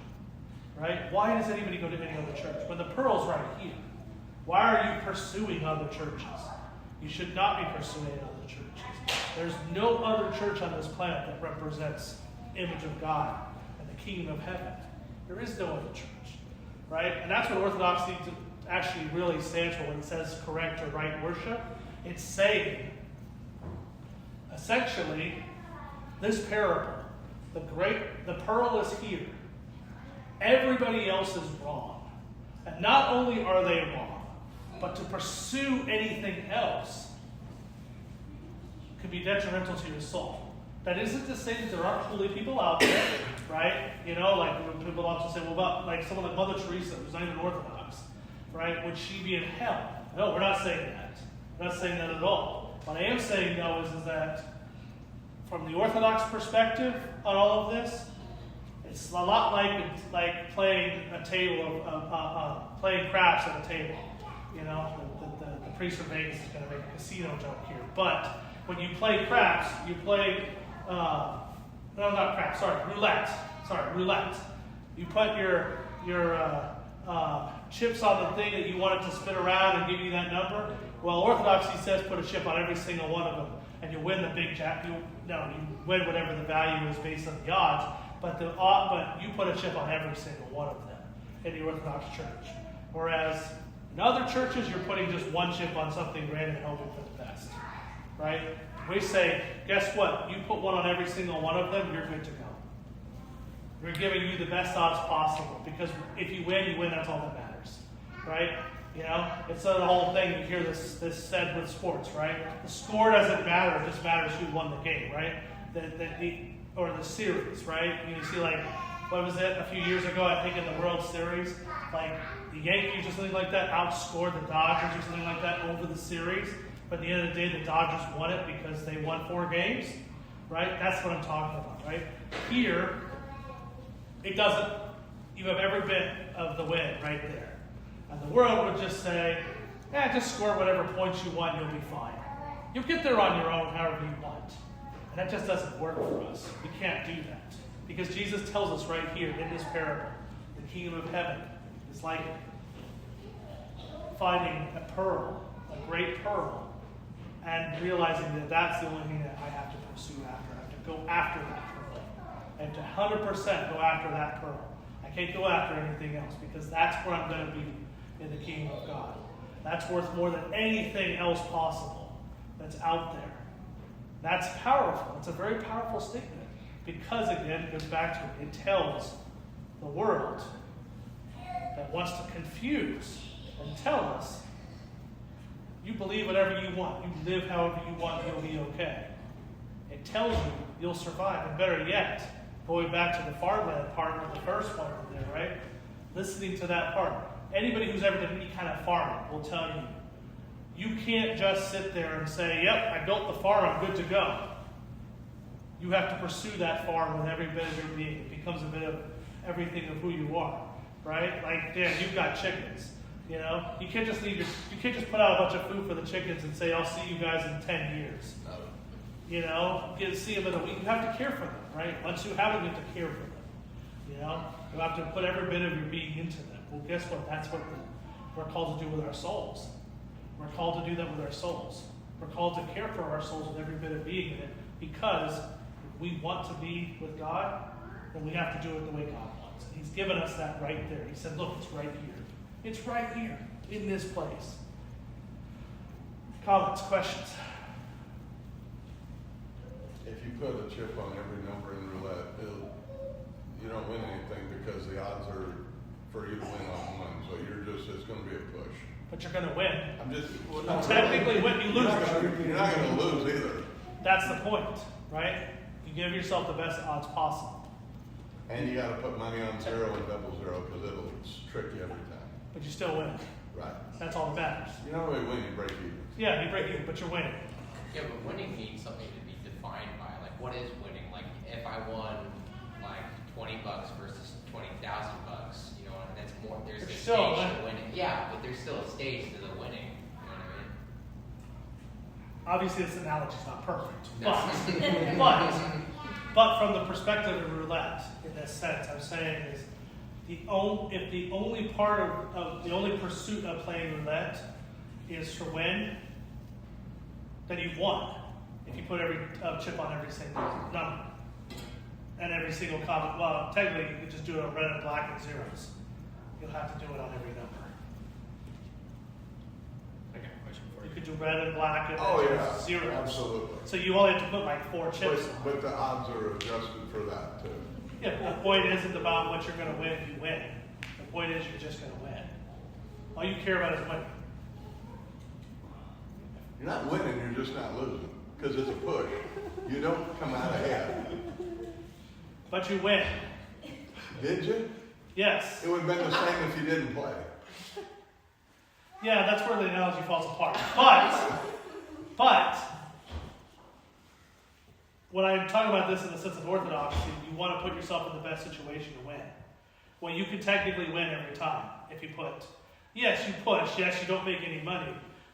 Speaker 1: Right? Why does anybody go to any other church? When the pearl's right here. Why are you pursuing other churches? You should not be pursuing other churches. There's no other church on this planet that represents the image of God and the kingdom of heaven. There is no other church, right? And that's what Orthodoxy actually really stands for when it says correct or right worship. It's saying, essentially, this parable, the pearl is here. Everybody else is wrong. And not only are they wrong, but to pursue anything else could be detrimental to your soul. That isn't to say that there aren't holy people out there, right? Like people often say, well, about like someone like Mother Teresa, who's not even Orthodox, right? Would she be in hell? No, we're not saying that. We're not saying that at all. What I am saying, though, is that from the Orthodox perspective on all of this, it's a lot like playing a table of playing craps at a table. The priest from Vegas is going to make a casino joke here, but when you play craps, you play roulette. Roulette. You put your chips on the thing that you want it to spin around and give you that number. Well, Orthodoxy says put a chip on every single one of them, and you win the big jack. You win whatever the value is based on the odds. But you put a chip on every single one of them in the Orthodox Church. Whereas in other churches, you're putting just one chip on something random and hoping for the best, right? We say, guess what? You put one on every single one of them, you're good to go. We're giving you the best odds possible because if you win, that's all that matters, right? It's the whole thing. You hear this said with sports, right? The score doesn't matter; it just matters who won the game, right? Or the series, right? You see, like, what was it a few years ago? I think in the World Series, like the Yankees or something like that outscored the Dodgers or something like that over the series. But at the end of the day, the Dodgers won it because they won 4 games, right? That's what I'm talking about, right? Here, it doesn't. You have every bit of the win right there. And the world would just say, just score whatever points you want, you'll be fine. You'll get there on your own however you want. And that just doesn't work for us. We can't do that. Because Jesus tells us right here in this parable, the kingdom of heaven is like finding a pearl, a great pearl, and realizing that that's the only thing that I have to pursue after. I have to go after that pearl. I have to 100% go after that pearl. I can't go after anything else because that's where I'm going to be in the kingdom of God. That's worth more than anything else possible that's out there. That's powerful. It's a very powerful statement because, again, it goes back to it. It tells the world that wants to confuse and tell us, you believe whatever you want. You live however you want. You'll be okay. It tells you you'll survive. And better yet, going back to the farmland part of the first one there, right? Listening to that part. Anybody who's ever done any kind of farming will tell you, you can't just sit there and say, yep, I built the farm, I'm good to go. You have to pursue that farm with every bit of your being. It becomes a bit of everything of who you are, right? Like, Dan, you've got chickens. You know, you can't just put out a bunch of food for the chickens and say, I'll see you guys in 10 years.
Speaker 6: No.
Speaker 1: You know, get to see them in a week. You have to care for them, right? Once you have them, you have to care for them. You know, you have to put every bit of your being into them. Well, guess what? That's what we're called to do with our souls. We're called to do that with our souls. We're called to care for our souls with every bit of being in it, because if we want to be with God, then we have to do it the way God wants. And He's given us that right there. He said, look, it's right here. It's right here, in this place. Comments, questions?
Speaker 6: If you put a chip on every number in roulette, you don't win anything because the odds are for you to win on one. So it's going to be a push.
Speaker 1: But you're going to win.
Speaker 6: Technically,
Speaker 1: when you lose,
Speaker 6: you're not going to lose either.
Speaker 1: That's the point, right? You give yourself the best odds possible.
Speaker 6: And you got to put money on 0 and double 0 because it'll trick you every time.
Speaker 1: But you still win.
Speaker 6: Right.
Speaker 1: That's all that matters.
Speaker 6: You don't really win, you break even.
Speaker 1: Yeah, you break even, but you're winning.
Speaker 4: Yeah, but winning needs something to be defined by. Like, what is winning? Like, if I won like $20 versus $20,000, you know, that's more. There's
Speaker 1: It's
Speaker 4: a
Speaker 1: still
Speaker 4: stage
Speaker 1: winning.
Speaker 4: to winning. Yeah, but there's still a stage to the winning. You know what I mean?
Speaker 1: Obviously, this analogy's not perfect,
Speaker 4: No.
Speaker 1: but from the perspective of roulette, in this sense, I'm saying is if the only part of the only pursuit of playing roulette is to win, then you've won. If you put every chip on every single number and every single comment, well, technically you could just do it on red and black and zeros. You'll have to do it on every number.
Speaker 2: I got a question for
Speaker 1: You
Speaker 2: you.
Speaker 1: could do red and black and
Speaker 6: Oh,
Speaker 1: then
Speaker 6: yeah.
Speaker 1: just zeros.
Speaker 6: Absolutely.
Speaker 1: So you only have to put like 4 chips on.
Speaker 6: But the odds are adjusted for that, too.
Speaker 1: Yeah, the point isn't about what you're going to win if you win. The point is you're just going to win. All you care about is winning.
Speaker 6: You're not winning, you're just not losing. Because it's a push. You don't come out ahead.
Speaker 1: But you win.
Speaker 6: Did you?
Speaker 1: Yes.
Speaker 6: It would have been the same if you didn't play.
Speaker 1: Yeah, that's where the analogy falls apart. But, when I'm talking about this in the sense of orthodoxy, you want to put yourself in the best situation to win. Well, you can technically win every time if you put. Yes, you push. Yes, you don't make any money.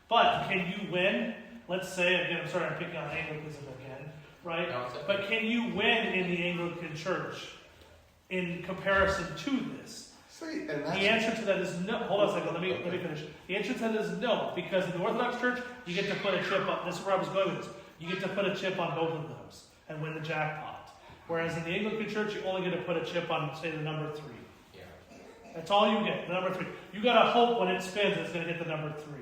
Speaker 1: But can you win? Let's say, again, I'm sorry, I'm picking on Anglicanism again, right?
Speaker 4: No, it's okay.
Speaker 1: But can you win in the Anglican Church in comparison to this?
Speaker 6: See, and
Speaker 1: The answer to that is no. Hold on a second. Let me finish. The answer to that is no, because in the Orthodox Church, you get to put a chip on. This is where I was going with this. You get to put a chip on both of those and win the jackpot. Whereas in the Anglican Church, you only get to put a chip on, say, the number 3.
Speaker 4: Yeah.
Speaker 1: That's all you get, the number 3. You got to hope when it spins, it's going to hit the number 3.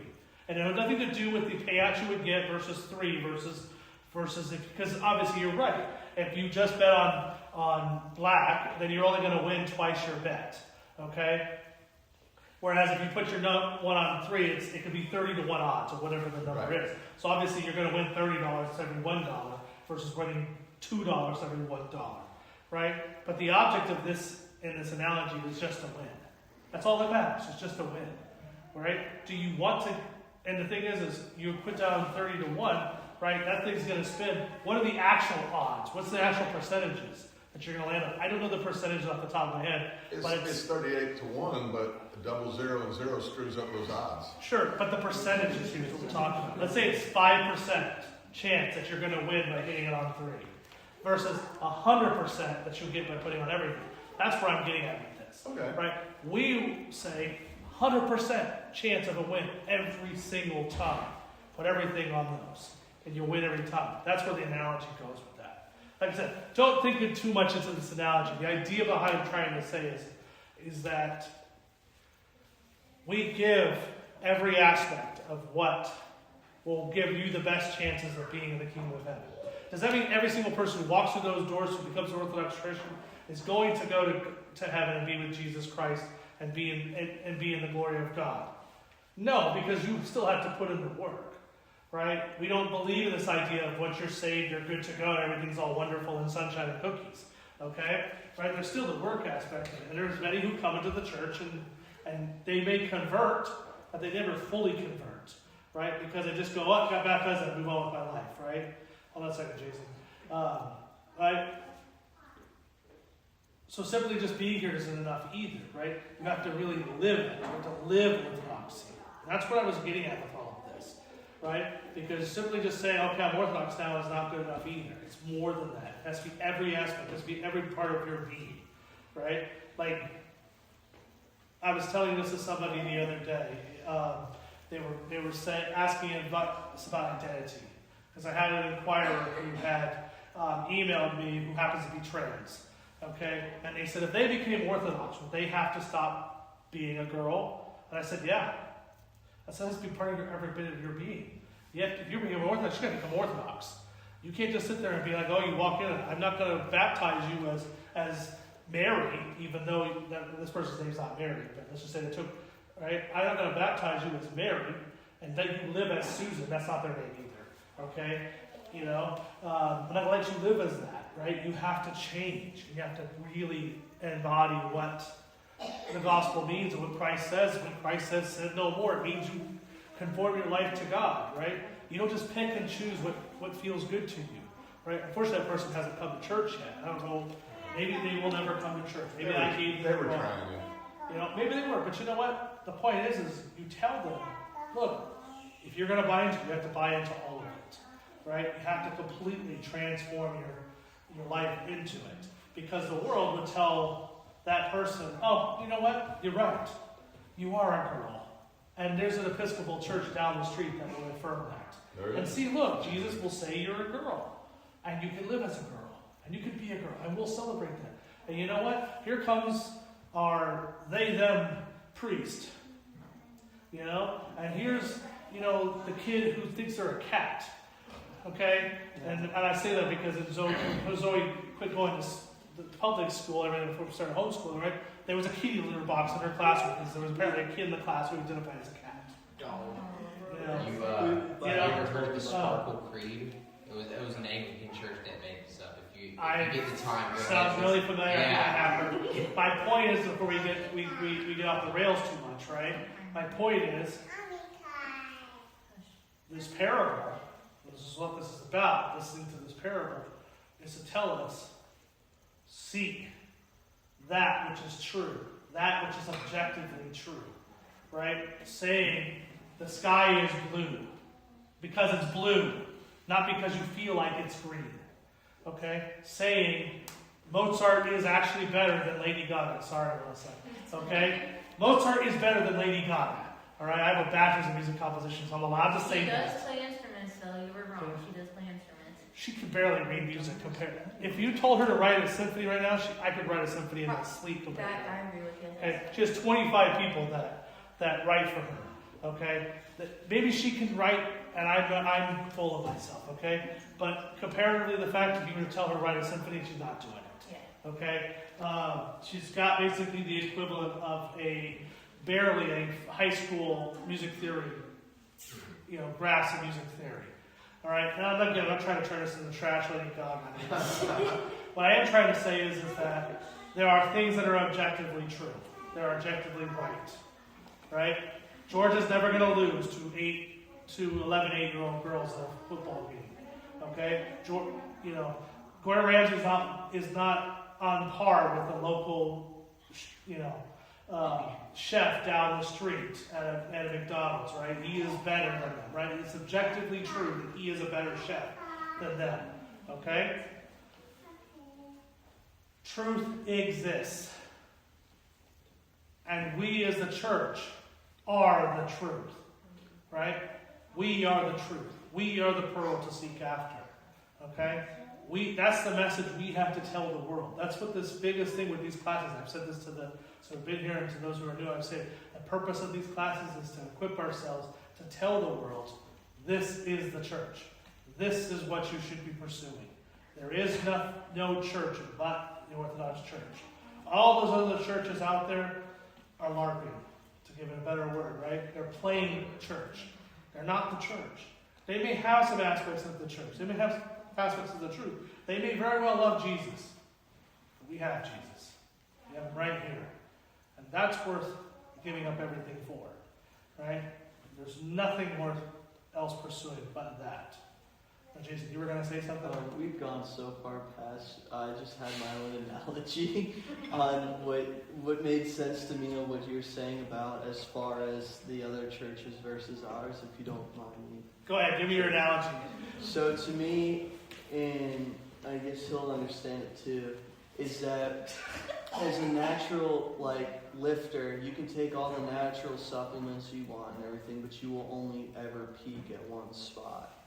Speaker 1: And it has nothing to do with the payout you would get versus 3 versus because obviously you're right. If you just bet on black, then you're only going to win twice your bet. Okay? Whereas if you put your one on 3, it could be 30 to 1 odds or whatever the number is. So obviously you're going to win $30 every $1 versus winning $2 every $1. Right? But the object of this in this analogy is just to win. That's all that matters. It's just to win. Right? Do you want to? And the thing is you put down 30 to 1, right? That thing's going to spin. What are the actual odds? What's the actual percentages that you're going to land on? I don't know the percentages off the top of my head, but
Speaker 6: it's 38 to 1, but a double 0 and 0 screws up those odds.
Speaker 1: Sure, but the percentages here is what we're talking about. Let's say it's 5% chance that you're going to win by hitting it on 3 versus 100% that you'll get by putting on everything. That's where I'm getting at with this.
Speaker 6: Okay.
Speaker 1: Right? We say 100% chance of a win every single time. Put everything on those, and you'll win every time. That's where the analogy goes with that. Like I said, don't think too much into this analogy. The idea behind what I'm trying to say is that we give every aspect of what will give you the best chances of being in the kingdom of heaven. Does that mean every single person who walks through those doors who becomes an Orthodox Christian is going to go to heaven and be with Jesus Christ and be in the glory of God? No, because you still have to put in the work, right? We don't believe in this idea of once you're saved, you're good to go, everything's all wonderful and sunshine and cookies, okay? Right? There's still the work aspect of it. And there's many who come into the church and they may convert, but they never fully convert, right? Because they just go, oh, got baptized and move on with my life, right? Hold on a second, Jason. Right? So simply just being here isn't enough either, right? You have to really live it. You have to live Orthodoxy. And that's what I was getting at with all of this, right? Because simply just saying, okay, I'm Orthodox now is not good enough either. It's more than that. It has to be every aspect. It has to be every part of your being, right? Like, I was telling this to somebody the other day. They were asking us about identity. Because I had an inquirer who had emailed me who happens to be trans. Okay? And they said if they became Orthodox, would they have to stop being a girl? And I said, yeah. That has to be part of every bit of your being. If you become Orthodox, you're going to become Orthodox. You can't just sit there and be like, oh, you walk in. I'm not going to baptize you as Mary, even though this person's name's not Mary. But let's just say they took, right? I'm not going to baptize you as Mary, and then you live as Susan. That's not their name either. Okay? I'm not going to let you live as that, right? You have to change. You have to really embody what the gospel means and what Christ says. When Christ says, sin no more, it means you conform your life to God, right? You don't just pick and choose what feels good to you, right? Unfortunately, that person hasn't come to church yet. I don't know. Maybe they will never come to church. Maybe
Speaker 6: they were trying to.
Speaker 1: Maybe they were. But you know what? The point is you tell them, look, if you're going to buy into it, you have to buy into all of it, right? You have to completely transform your life into it. Because the world would tell that person, oh, you know what? You're right. You are a girl. And there's an Episcopal church down the street that will affirm that. And see, look, Jesus will say you're a girl. And you can live as a girl. And you can be a girl. And we'll celebrate that. And you know what? Here comes our they-them priest. And here's, the kid who thinks they're a cat. Okay? And I say that because Zoe quit going to the public school, before we started homeschooling, right? There was a kitty litter box in her classroom because there was apparently a kid in the class who identified as a cat.
Speaker 4: You ever heard of the Sparkle Creed? It was an Anglican church that made this up. If you get the time,
Speaker 1: sounds really familiar.
Speaker 4: Yeah.
Speaker 1: My point is, before we get off the rails too much, right? My point is, this parable, this is what this is about, listening to this parable, is to tell us, seek that which is true, that which is objectively true, right? Saying the sky is blue because it's blue, not because you feel like it's green, okay? Saying Mozart is actually better than Lady Gaga. Sorry, Melissa. Okay? Mozart is better than Lady Gaga. All right? I have a bachelor's in music composition, so I'm allowed to say that.
Speaker 7: She does play instruments, so you were wrong. She does play instruments.
Speaker 1: She can barely read music compared. If you told her to write a symphony right now, I could write a symphony in her sleep compared to
Speaker 7: I agree with you.
Speaker 1: Okay? She has 25 people that write for her. Okay? Maybe she can write, and I'm full of myself. Okay? But comparatively, the fact that you were to tell her to write a symphony, she's not doing it.
Speaker 7: Yeah.
Speaker 1: Okay? She's got basically the equivalent of barely a high school music theory, grasp of music theory. All right? Now, I'm not trying to turn this into trash Lady Gaga. What I am trying to say is that there are things that are objectively true. They're objectively right. Right? Georgia's never going to lose to 11 8-year-old girls in a football game. Okay? Gordon Ramsay is not on par with the local, chef down the street at a McDonald's, right? He is better than them, right? It's objectively true that he is a better chef than them, okay? Truth exists. And we as the church are the truth, right? We are the truth. We are the pearl to seek after, okay? That's the message we have to tell the world. That's what this biggest thing with these classes, I've said this to so I've been here and to those who are new, I've said the purpose of these classes is to equip ourselves to tell the world, this is the church. This is what you should be pursuing. There is no church but the Orthodox Church. All those other churches out there are LARPing, to give it a better word, right? They're playing church. They're not the church. They may have some aspects of the church. They may have aspects of the truth. They may very well love Jesus. But we have Jesus. We have him right here. And that's worth giving up everything for. Right? There's nothing worth else pursuing but that. Jason, you were going to say something?
Speaker 3: We've gone so far past. I just had my own analogy on what made sense to me on what you're saying about as far as the other churches versus ours, if you don't mind me.
Speaker 1: Go ahead, give me your analogy.
Speaker 3: So to me, and I guess he'll understand it too, is that as a natural lifter, you can take all the natural supplements you want and everything, but you will only ever peak at one spot.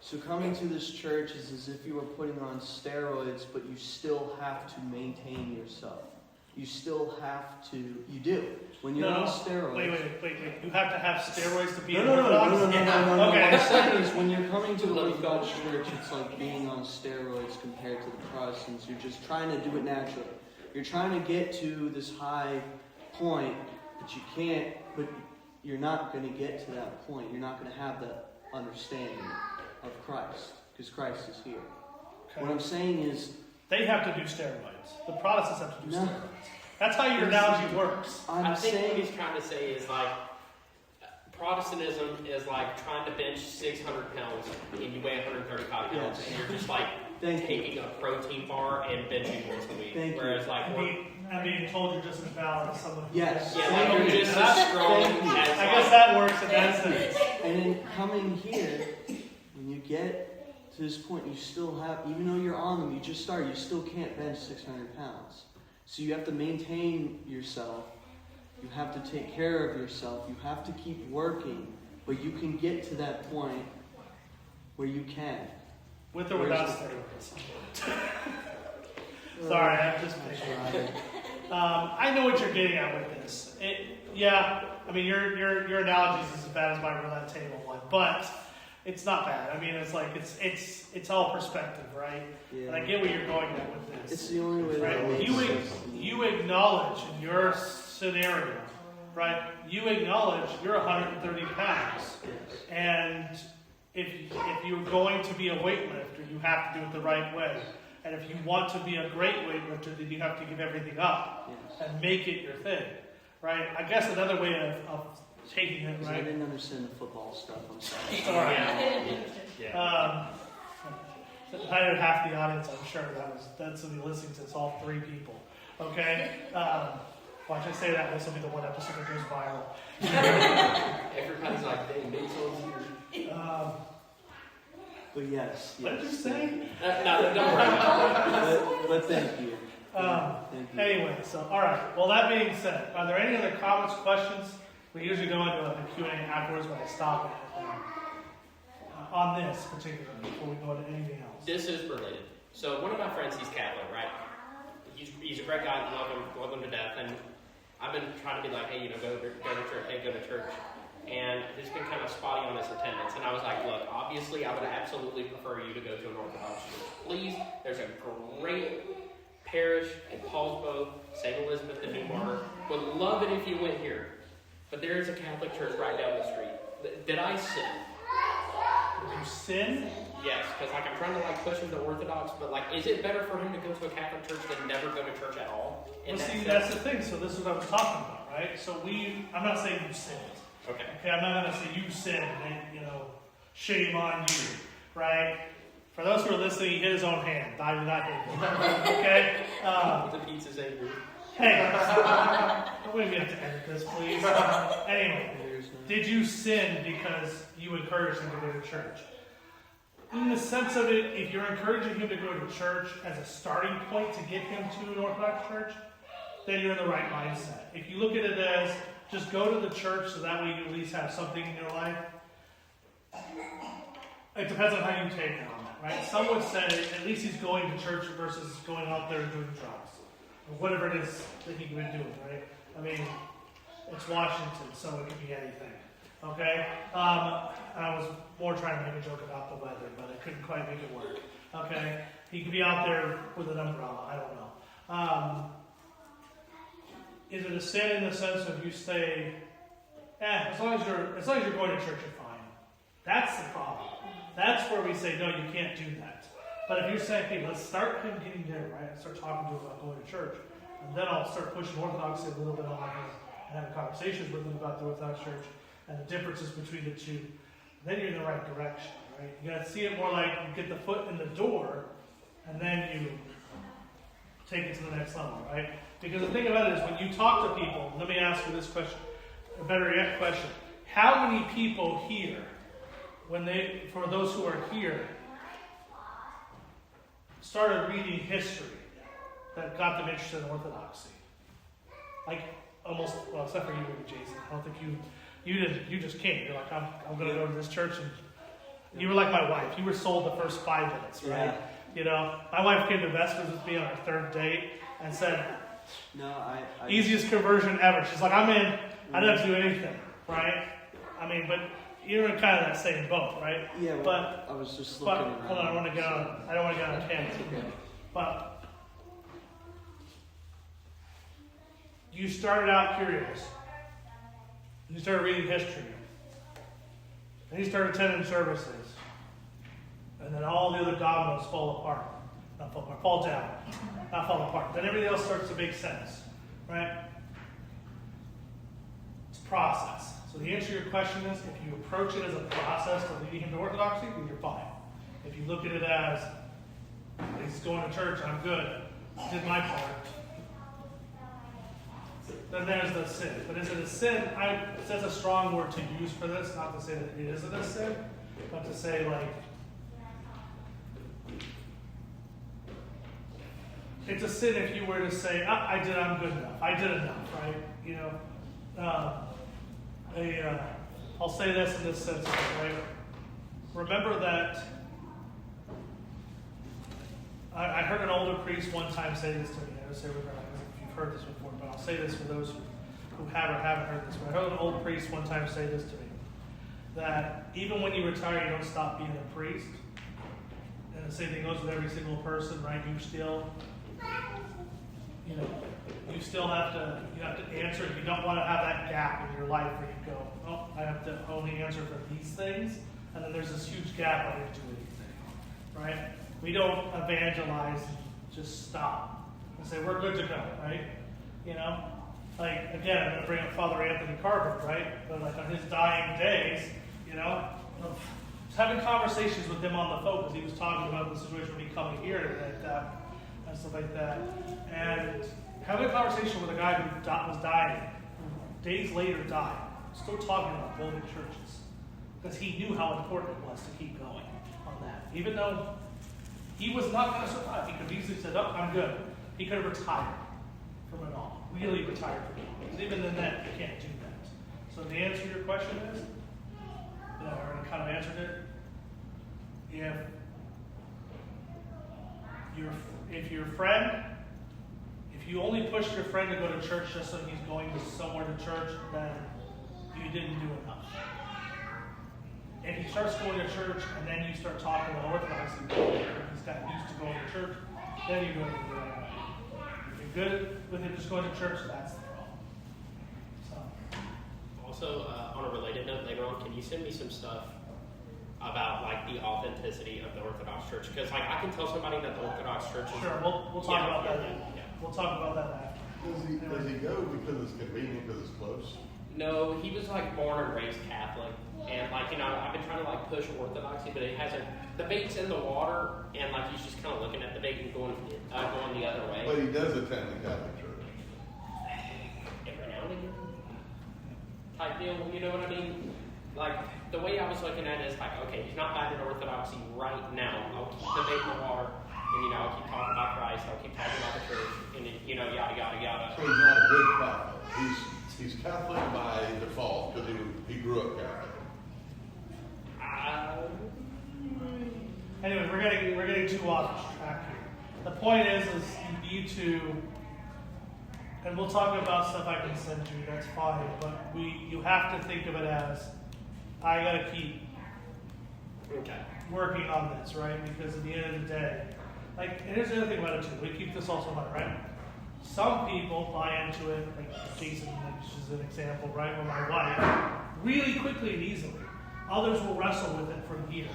Speaker 3: So coming to this church is as if you were putting on steroids, but you still have to maintain yourself. You still have to. You do. When you're on steroids.
Speaker 1: Wait. You have to have steroids to be
Speaker 3: No.
Speaker 1: Okay.
Speaker 3: What I'm saying is, when you're coming to the Orthodox Church, it's like being on steroids compared to the Protestants. You're just trying to do it naturally. You're trying to get to this high point, but you can't. But you're not going to get to that point. You're not going to have that understanding of Christ, because Christ is here.
Speaker 1: Okay.
Speaker 3: What I'm saying is,
Speaker 1: they have to do steroids. The Protestants have to do
Speaker 3: No.
Speaker 1: steroids. That's how your analogy works.
Speaker 2: I think what he's trying to say is like Protestantism is like trying to bench 600 pounds and you weigh 135 pounds,
Speaker 3: Yes.
Speaker 2: and you're just like taking a protein bar and benching once a week. Whereas like
Speaker 1: I'm being told you're just as balanced as someone.
Speaker 3: yes.
Speaker 2: yeah, like you're just as strong as
Speaker 1: I guess that works in that sense.
Speaker 3: And in coming here, when you get to this point, you still have, even though you're on them, you just start, you still can't bench 600 pounds. So you have to maintain yourself. You have to take care of yourself. You have to keep working. But you can get to that point where you can.
Speaker 1: With or without steroids. Sorry, I'm just picking. I know what you're getting at with this. I mean, your analogy is as bad as my roulette table one, but it's not bad. I mean, it's like it's all perspective, right?
Speaker 3: Yeah.
Speaker 1: And I get where you're going at with this.
Speaker 3: It's the only way that
Speaker 1: Right?
Speaker 3: makes sense to me.
Speaker 1: You acknowledge in your scenario, right? You acknowledge you're 130 pounds,
Speaker 3: Yes.
Speaker 1: and if you're going to be a weightlifter, you have to do it the right way. And if you want to be a great weightlifter, then you have to give everything up
Speaker 3: Yes.
Speaker 1: and make it your thing, right? I guess another way of taking it,
Speaker 3: Because I
Speaker 1: right?
Speaker 3: didn't understand the football stuff. I'm sorry.
Speaker 1: All right.
Speaker 2: yeah.
Speaker 1: I had half the audience, I'm sure that's going to be listening to this, all three people. Okay? Watch I say that, this will be the one episode that goes viral.
Speaker 2: Everybody's like, dang, Basil's here.
Speaker 3: But yes.
Speaker 1: What did you say?
Speaker 2: No, don't worry about it.
Speaker 3: But thank you. Thank you.
Speaker 1: Anyway, so, all right. Well, that being said, are there any other comments, questions? We usually go into a Q&A afterwards, but I stop it on this particularly before we go into anything else.
Speaker 2: This is related. So one of my friends, he's Catholic, right? He's a great guy, love him to death, and I've been trying to be like, hey, go to church, go to church. And he's been kind of spotty on his attendance. And I was like, look, obviously I would absolutely prefer you to go to an Orthodox church. Please, there's a great parish in Paulsbo, St. Elizabeth and New Martyr. Would love it if you went here. But there is a Catholic church right down the street. Did I sin?
Speaker 1: Did you sin?
Speaker 2: Yes, because like I'm trying to like push him to Orthodox, but like, is it better for him to go to a Catholic church than never go to church at all?
Speaker 1: Well, see, that's the thing. So this is what I was talking about, right? So I'm not saying you sinned.
Speaker 2: Okay.
Speaker 1: Okay, I'm not going to say you sinned and, shame on you, right? For those who are listening, he hit his own hand. I did not hit him. Okay?
Speaker 2: The pizza's angry.
Speaker 1: Hey, we have to edit this, please. Anyway, did you sin because you encouraged him to go to church? In the sense of it, if you're encouraging him to go to church as a starting point to get him to an Orthodox church, then you're in the right mindset. If you look at it as just go to the church so that way you at least have something in your life, it depends on how you take it on that, right? Some would say at least he's going to church versus going out there and doing drugs. Or whatever it is that he could be doing, right? I mean, it's Washington, so it could be anything. Okay? I was more trying to make a joke about the weather, but I couldn't quite make it work. Okay? He could be out there with an umbrella. I don't know. Is it a sin in the sense of you say, as long as you're going to church, you're fine. That's the problem. That's where we say, no, you can't do that. But if you're saying, hey, let's start him getting there, right? And start talking to him about going to church. And then I'll start pushing Orthodoxy a little bit on him and having conversations with him about the Orthodox Church and the differences between the two. Then you're in the right direction, right? You gotta see it more like you get the foot in the door, and then you take it to the next level, right? Because the thing about it is, when you talk to people, let me ask you this question, a better yet question. How many people here, for those who are here, started reading history that got them interested in Orthodoxy? Like, almost, well, except for you, Jason. I don't think you didn't, you just came. You're like, I'm going to go to this church, and you were like my wife. You were sold the first 5 minutes, right?
Speaker 3: Yeah.
Speaker 1: You know, my wife came to Vespers with me on our 3rd date and said,
Speaker 3: No, I
Speaker 1: easiest conversion ever. She's like, I'm in. I don't have to do anything, right? I mean, but you're in kind of that same boat, right?
Speaker 3: Yeah,
Speaker 1: but
Speaker 3: I was just looking around.
Speaker 1: hold on, I don't want to get on a tangent.
Speaker 3: Okay.
Speaker 1: But you started out curious. You started reading history. And you started attending services. And then all the other dominoes fall apart. Not fall apart, fall down. Not fall apart. Then everything else starts to make sense. Right? It's a process. So the answer to your question is, if you approach it as a process to leading him to Orthodoxy, then you're fine. If you look at it as, he's going to church, I'm good, did my part, then there's the sin. But is it a sin? That's a strong word to use for this, not to say that it isn't a sin, but to say, like, it's a sin if you were to say, I'm good enough. I did enough, right? You know, I'll say this in this sense, right? Remember that I heard an older priest one time say this to me. I don't say if you've heard this before, but I'll say this for those who have or haven't heard this. But I heard an old priest one time say this to me, that even when you retire, you don't stop being a priest. And the same thing goes with every single person, right? You still have to answer. You don't want to have that gap in your life where you go, oh, I have to only answer for these things, and then there's this huge gap I didn't do anything, right? We don't evangelize and just stop and say we're good to go, right? You know, like again, I'm going to bring up Father Anthony Carver, right? But like on his dying days, you know, just having conversations with him on the phone because he was talking about the situation of me coming here and stuff like that, and having a conversation with a guy who was dying, who days later died, still talking about building churches. Because he knew how important it was to keep going on that. Even though he was not going to survive. He could have easily said, oh, I'm good. He could have retired from it all. Really retired from it all. Because even in that, you can't do that. So the answer to your question is, I already kind of answered it. If your friend, if you only push your friend to go to church just so he's going to somewhere to church, then you didn't do enough. If he starts going to church and then you start talking about Orthodoxy, he's gotten used to going to church, then you're going to do it. If you're good with him just going to church, that's the problem. So.
Speaker 2: Also, on a related note, later on, can you send me some stuff about like the authenticity of the Orthodox Church? Because like I can tell somebody that the Orthodox Church is.
Speaker 1: Sure, we'll talk about that.
Speaker 2: Yeah.
Speaker 1: We'll talk about that after.
Speaker 6: Does he go because it's convenient, because it's close?
Speaker 2: No, he was like born and raised Catholic, and like I've been trying to like push Orthodoxy, but it hasn't. The bait's in the water, and like he's just kind of looking at the bait and going the other way.
Speaker 6: But he does attend the Catholic Church.
Speaker 2: Every now and again, type deal. You know what I mean? Like the way I was looking at it is like, okay, he's not buying into Orthodoxy right now. I'll keep the bait in the water, and I'll keep talking about Christ. I'll keep talking about the church, and yada yada yada.
Speaker 6: So he's not a good Catholic. He's Catholic by default because he grew up Catholic.
Speaker 1: Anyway, we're getting too off track here. The point is you need to, and we'll talk about stuff I can send you. That's fine, but you have to think of it as I got to keep working on this, right? Because at the end of the day, like, and here's the other thing about it too. We keep this also in mind, right? Some people buy into it, like Jason, which is an example, right? Or my wife, really quickly and easily. Others will wrestle with it for years,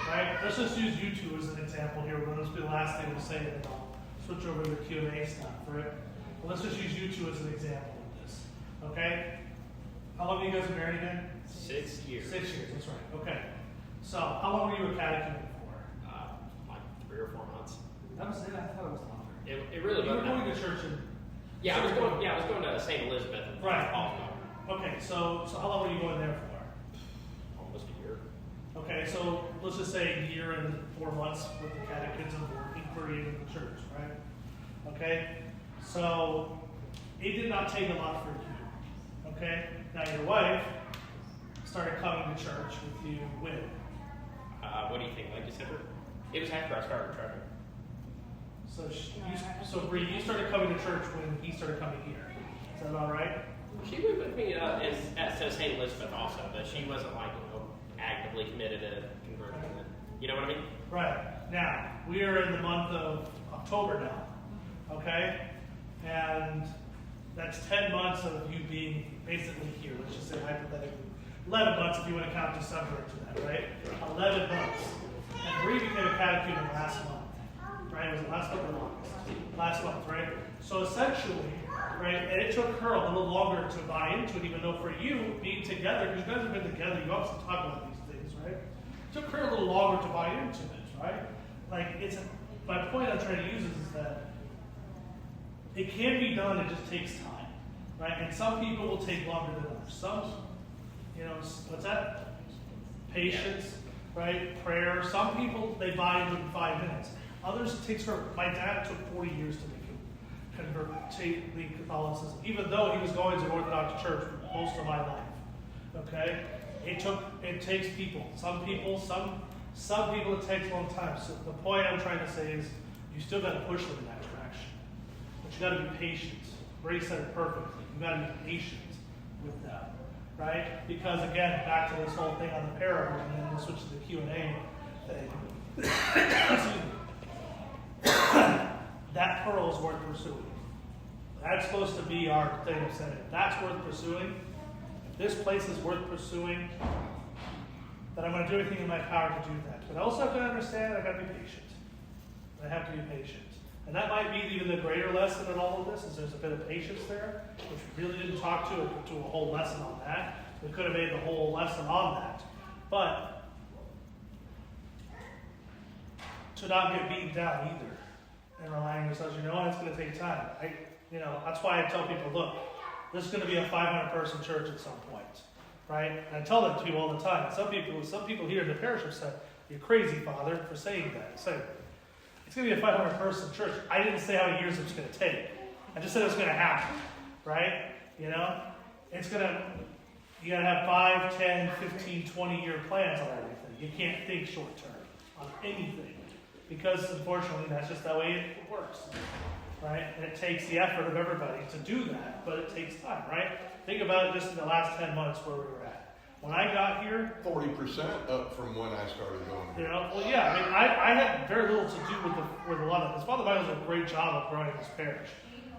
Speaker 1: right? Let's just use you two as an example here. This will be the last thing we'll say, and then I'll switch over to the Q&A stuff, right? But let's just use you two as an example of this, okay? How long have you guys been married again?
Speaker 2: 6 years.
Speaker 1: 6 years, that's right. Okay. So, how long were you a catechumen for?
Speaker 2: Like 3 or 4 months.
Speaker 1: That was it. I thought it was longer.
Speaker 2: It really
Speaker 1: You were
Speaker 2: wasn't.
Speaker 1: going to church in.
Speaker 2: Yeah, I was going to St. Elizabeth. And
Speaker 1: Right.
Speaker 2: Paulsville.
Speaker 1: Okay, so how long were you going there for?
Speaker 2: Almost a year.
Speaker 1: Okay, so let's just say a year and 4 months with the catechism or inquiry in the church, right? Okay, so it did not take a lot for you. Okay, now your wife started coming to church with you when?
Speaker 2: What do you think? Like December? It was after I started training.
Speaker 1: So Bree, you started coming to church when he started coming here. Is that about right?
Speaker 2: She went with me at St. Elizabeth also, but she wasn't like actively committed to converting. You know what I mean?
Speaker 1: Right. Now, we are in the month of October now. Okay? And that's 10 months of you being basically here. Let's just say hypothetically. 11 months if you want to count December into that, right? 11 months. And Bree became a catechumen last month. Right? Was it last month or August? Last month, right? So essentially, right, and it took her a little longer to buy into it, even though for you, being together, because you guys have been together, you obviously talk about these things, right? It took her a little longer to buy into it, right? Like, my point I'm trying to use is that it can be done, it just takes time, right? And some people will take longer than others. Some, what's that? Patience, right? Prayer. Some people, they buy into it in 5 minutes. Others, it takes her. My dad took 40 years to make him convert to the Catholicism, even though he was going to an Orthodox Church for most of my life. Okay, it takes people. Some people it takes a long time. So the point I'm trying to say is, you still got to push them in that direction, but you got to be patient. Ray said it perfectly. You got to be patient with them, right? Because again, back to this whole thing on the parable, and then we'll switch to the Q&A thing. Excuse me. That pearl is worth pursuing. That's supposed to be our thing of saying, if that's worth pursuing, if this place is worth pursuing, then I'm going to do everything in my power to do that. But I also have to understand I've got to be patient. I have to be patient. And that might be even the greater lesson in all of this, is there's a bit of patience there, which we really didn't talk to a whole lesson on that. We could have made the whole lesson on that. But to not get beaten down either. And relying on yourselves, it's going to take time. That's why I tell people, look, this is going to be a 500-person church at some point, right? And I tell that to people all the time. Some people here in the parish have said, "You're crazy, Father, for saying that." So it's going to be a 500-person church. I didn't say how many years it's going to take. I just said it's going to happen, right? It's going to. You got to have 5, 10, 15, 20-year plans on everything. You can't think short term on anything. Because, unfortunately, that's just the way it works, right? And it takes the effort of everybody to do that, but it takes time, right? Think about it just in the last 10 months where we were at. When I got here...
Speaker 6: 40% up from when I started going here.
Speaker 1: I had very little to do with a lot of this. Father Michael did a great job of growing this parish,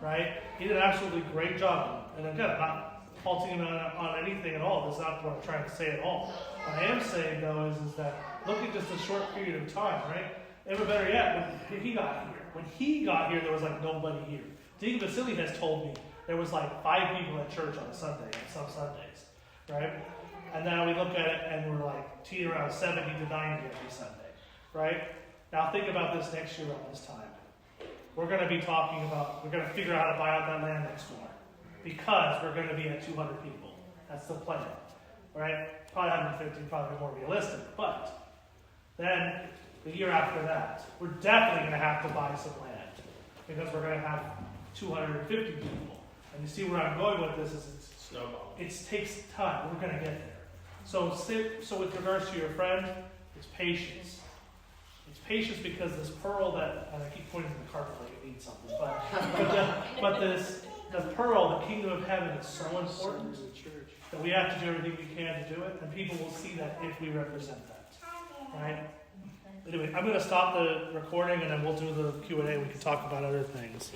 Speaker 1: right? He did an absolutely great job. And again, I'm not faulting him on anything at all. That's not what I'm trying to say at all. What I am saying, though, is that look at just a short period of time, right? Even better yet, when he got here, there was like nobody here. Deacon Vasily has told me there was like 5 people at church on a Sunday, on some Sundays, right? And now we look at it and we're like teetering around 70 to 90 every Sunday, right? Now think about this next year around this time. We're going to be talking about, we're going to figure out how to buy out that land next door because we're going to be at 200 people. That's the plan, right? Probably 150, probably more realistic, but then the year after that, we're definitely going to have to buy some land because we're going to have 250 people. And you see where I'm going with this is it takes time. We're going to get there. So with regards to your friend, it's patience. It's patience because this pearl that, and I keep pointing to the carpet like it needs something, but the pearl, the kingdom of heaven is so important that we have to do everything we can to do it, and people will see that if we represent that. Right? Anyway, I'm going to stop the recording and then we'll do the Q&A. We can talk about other things.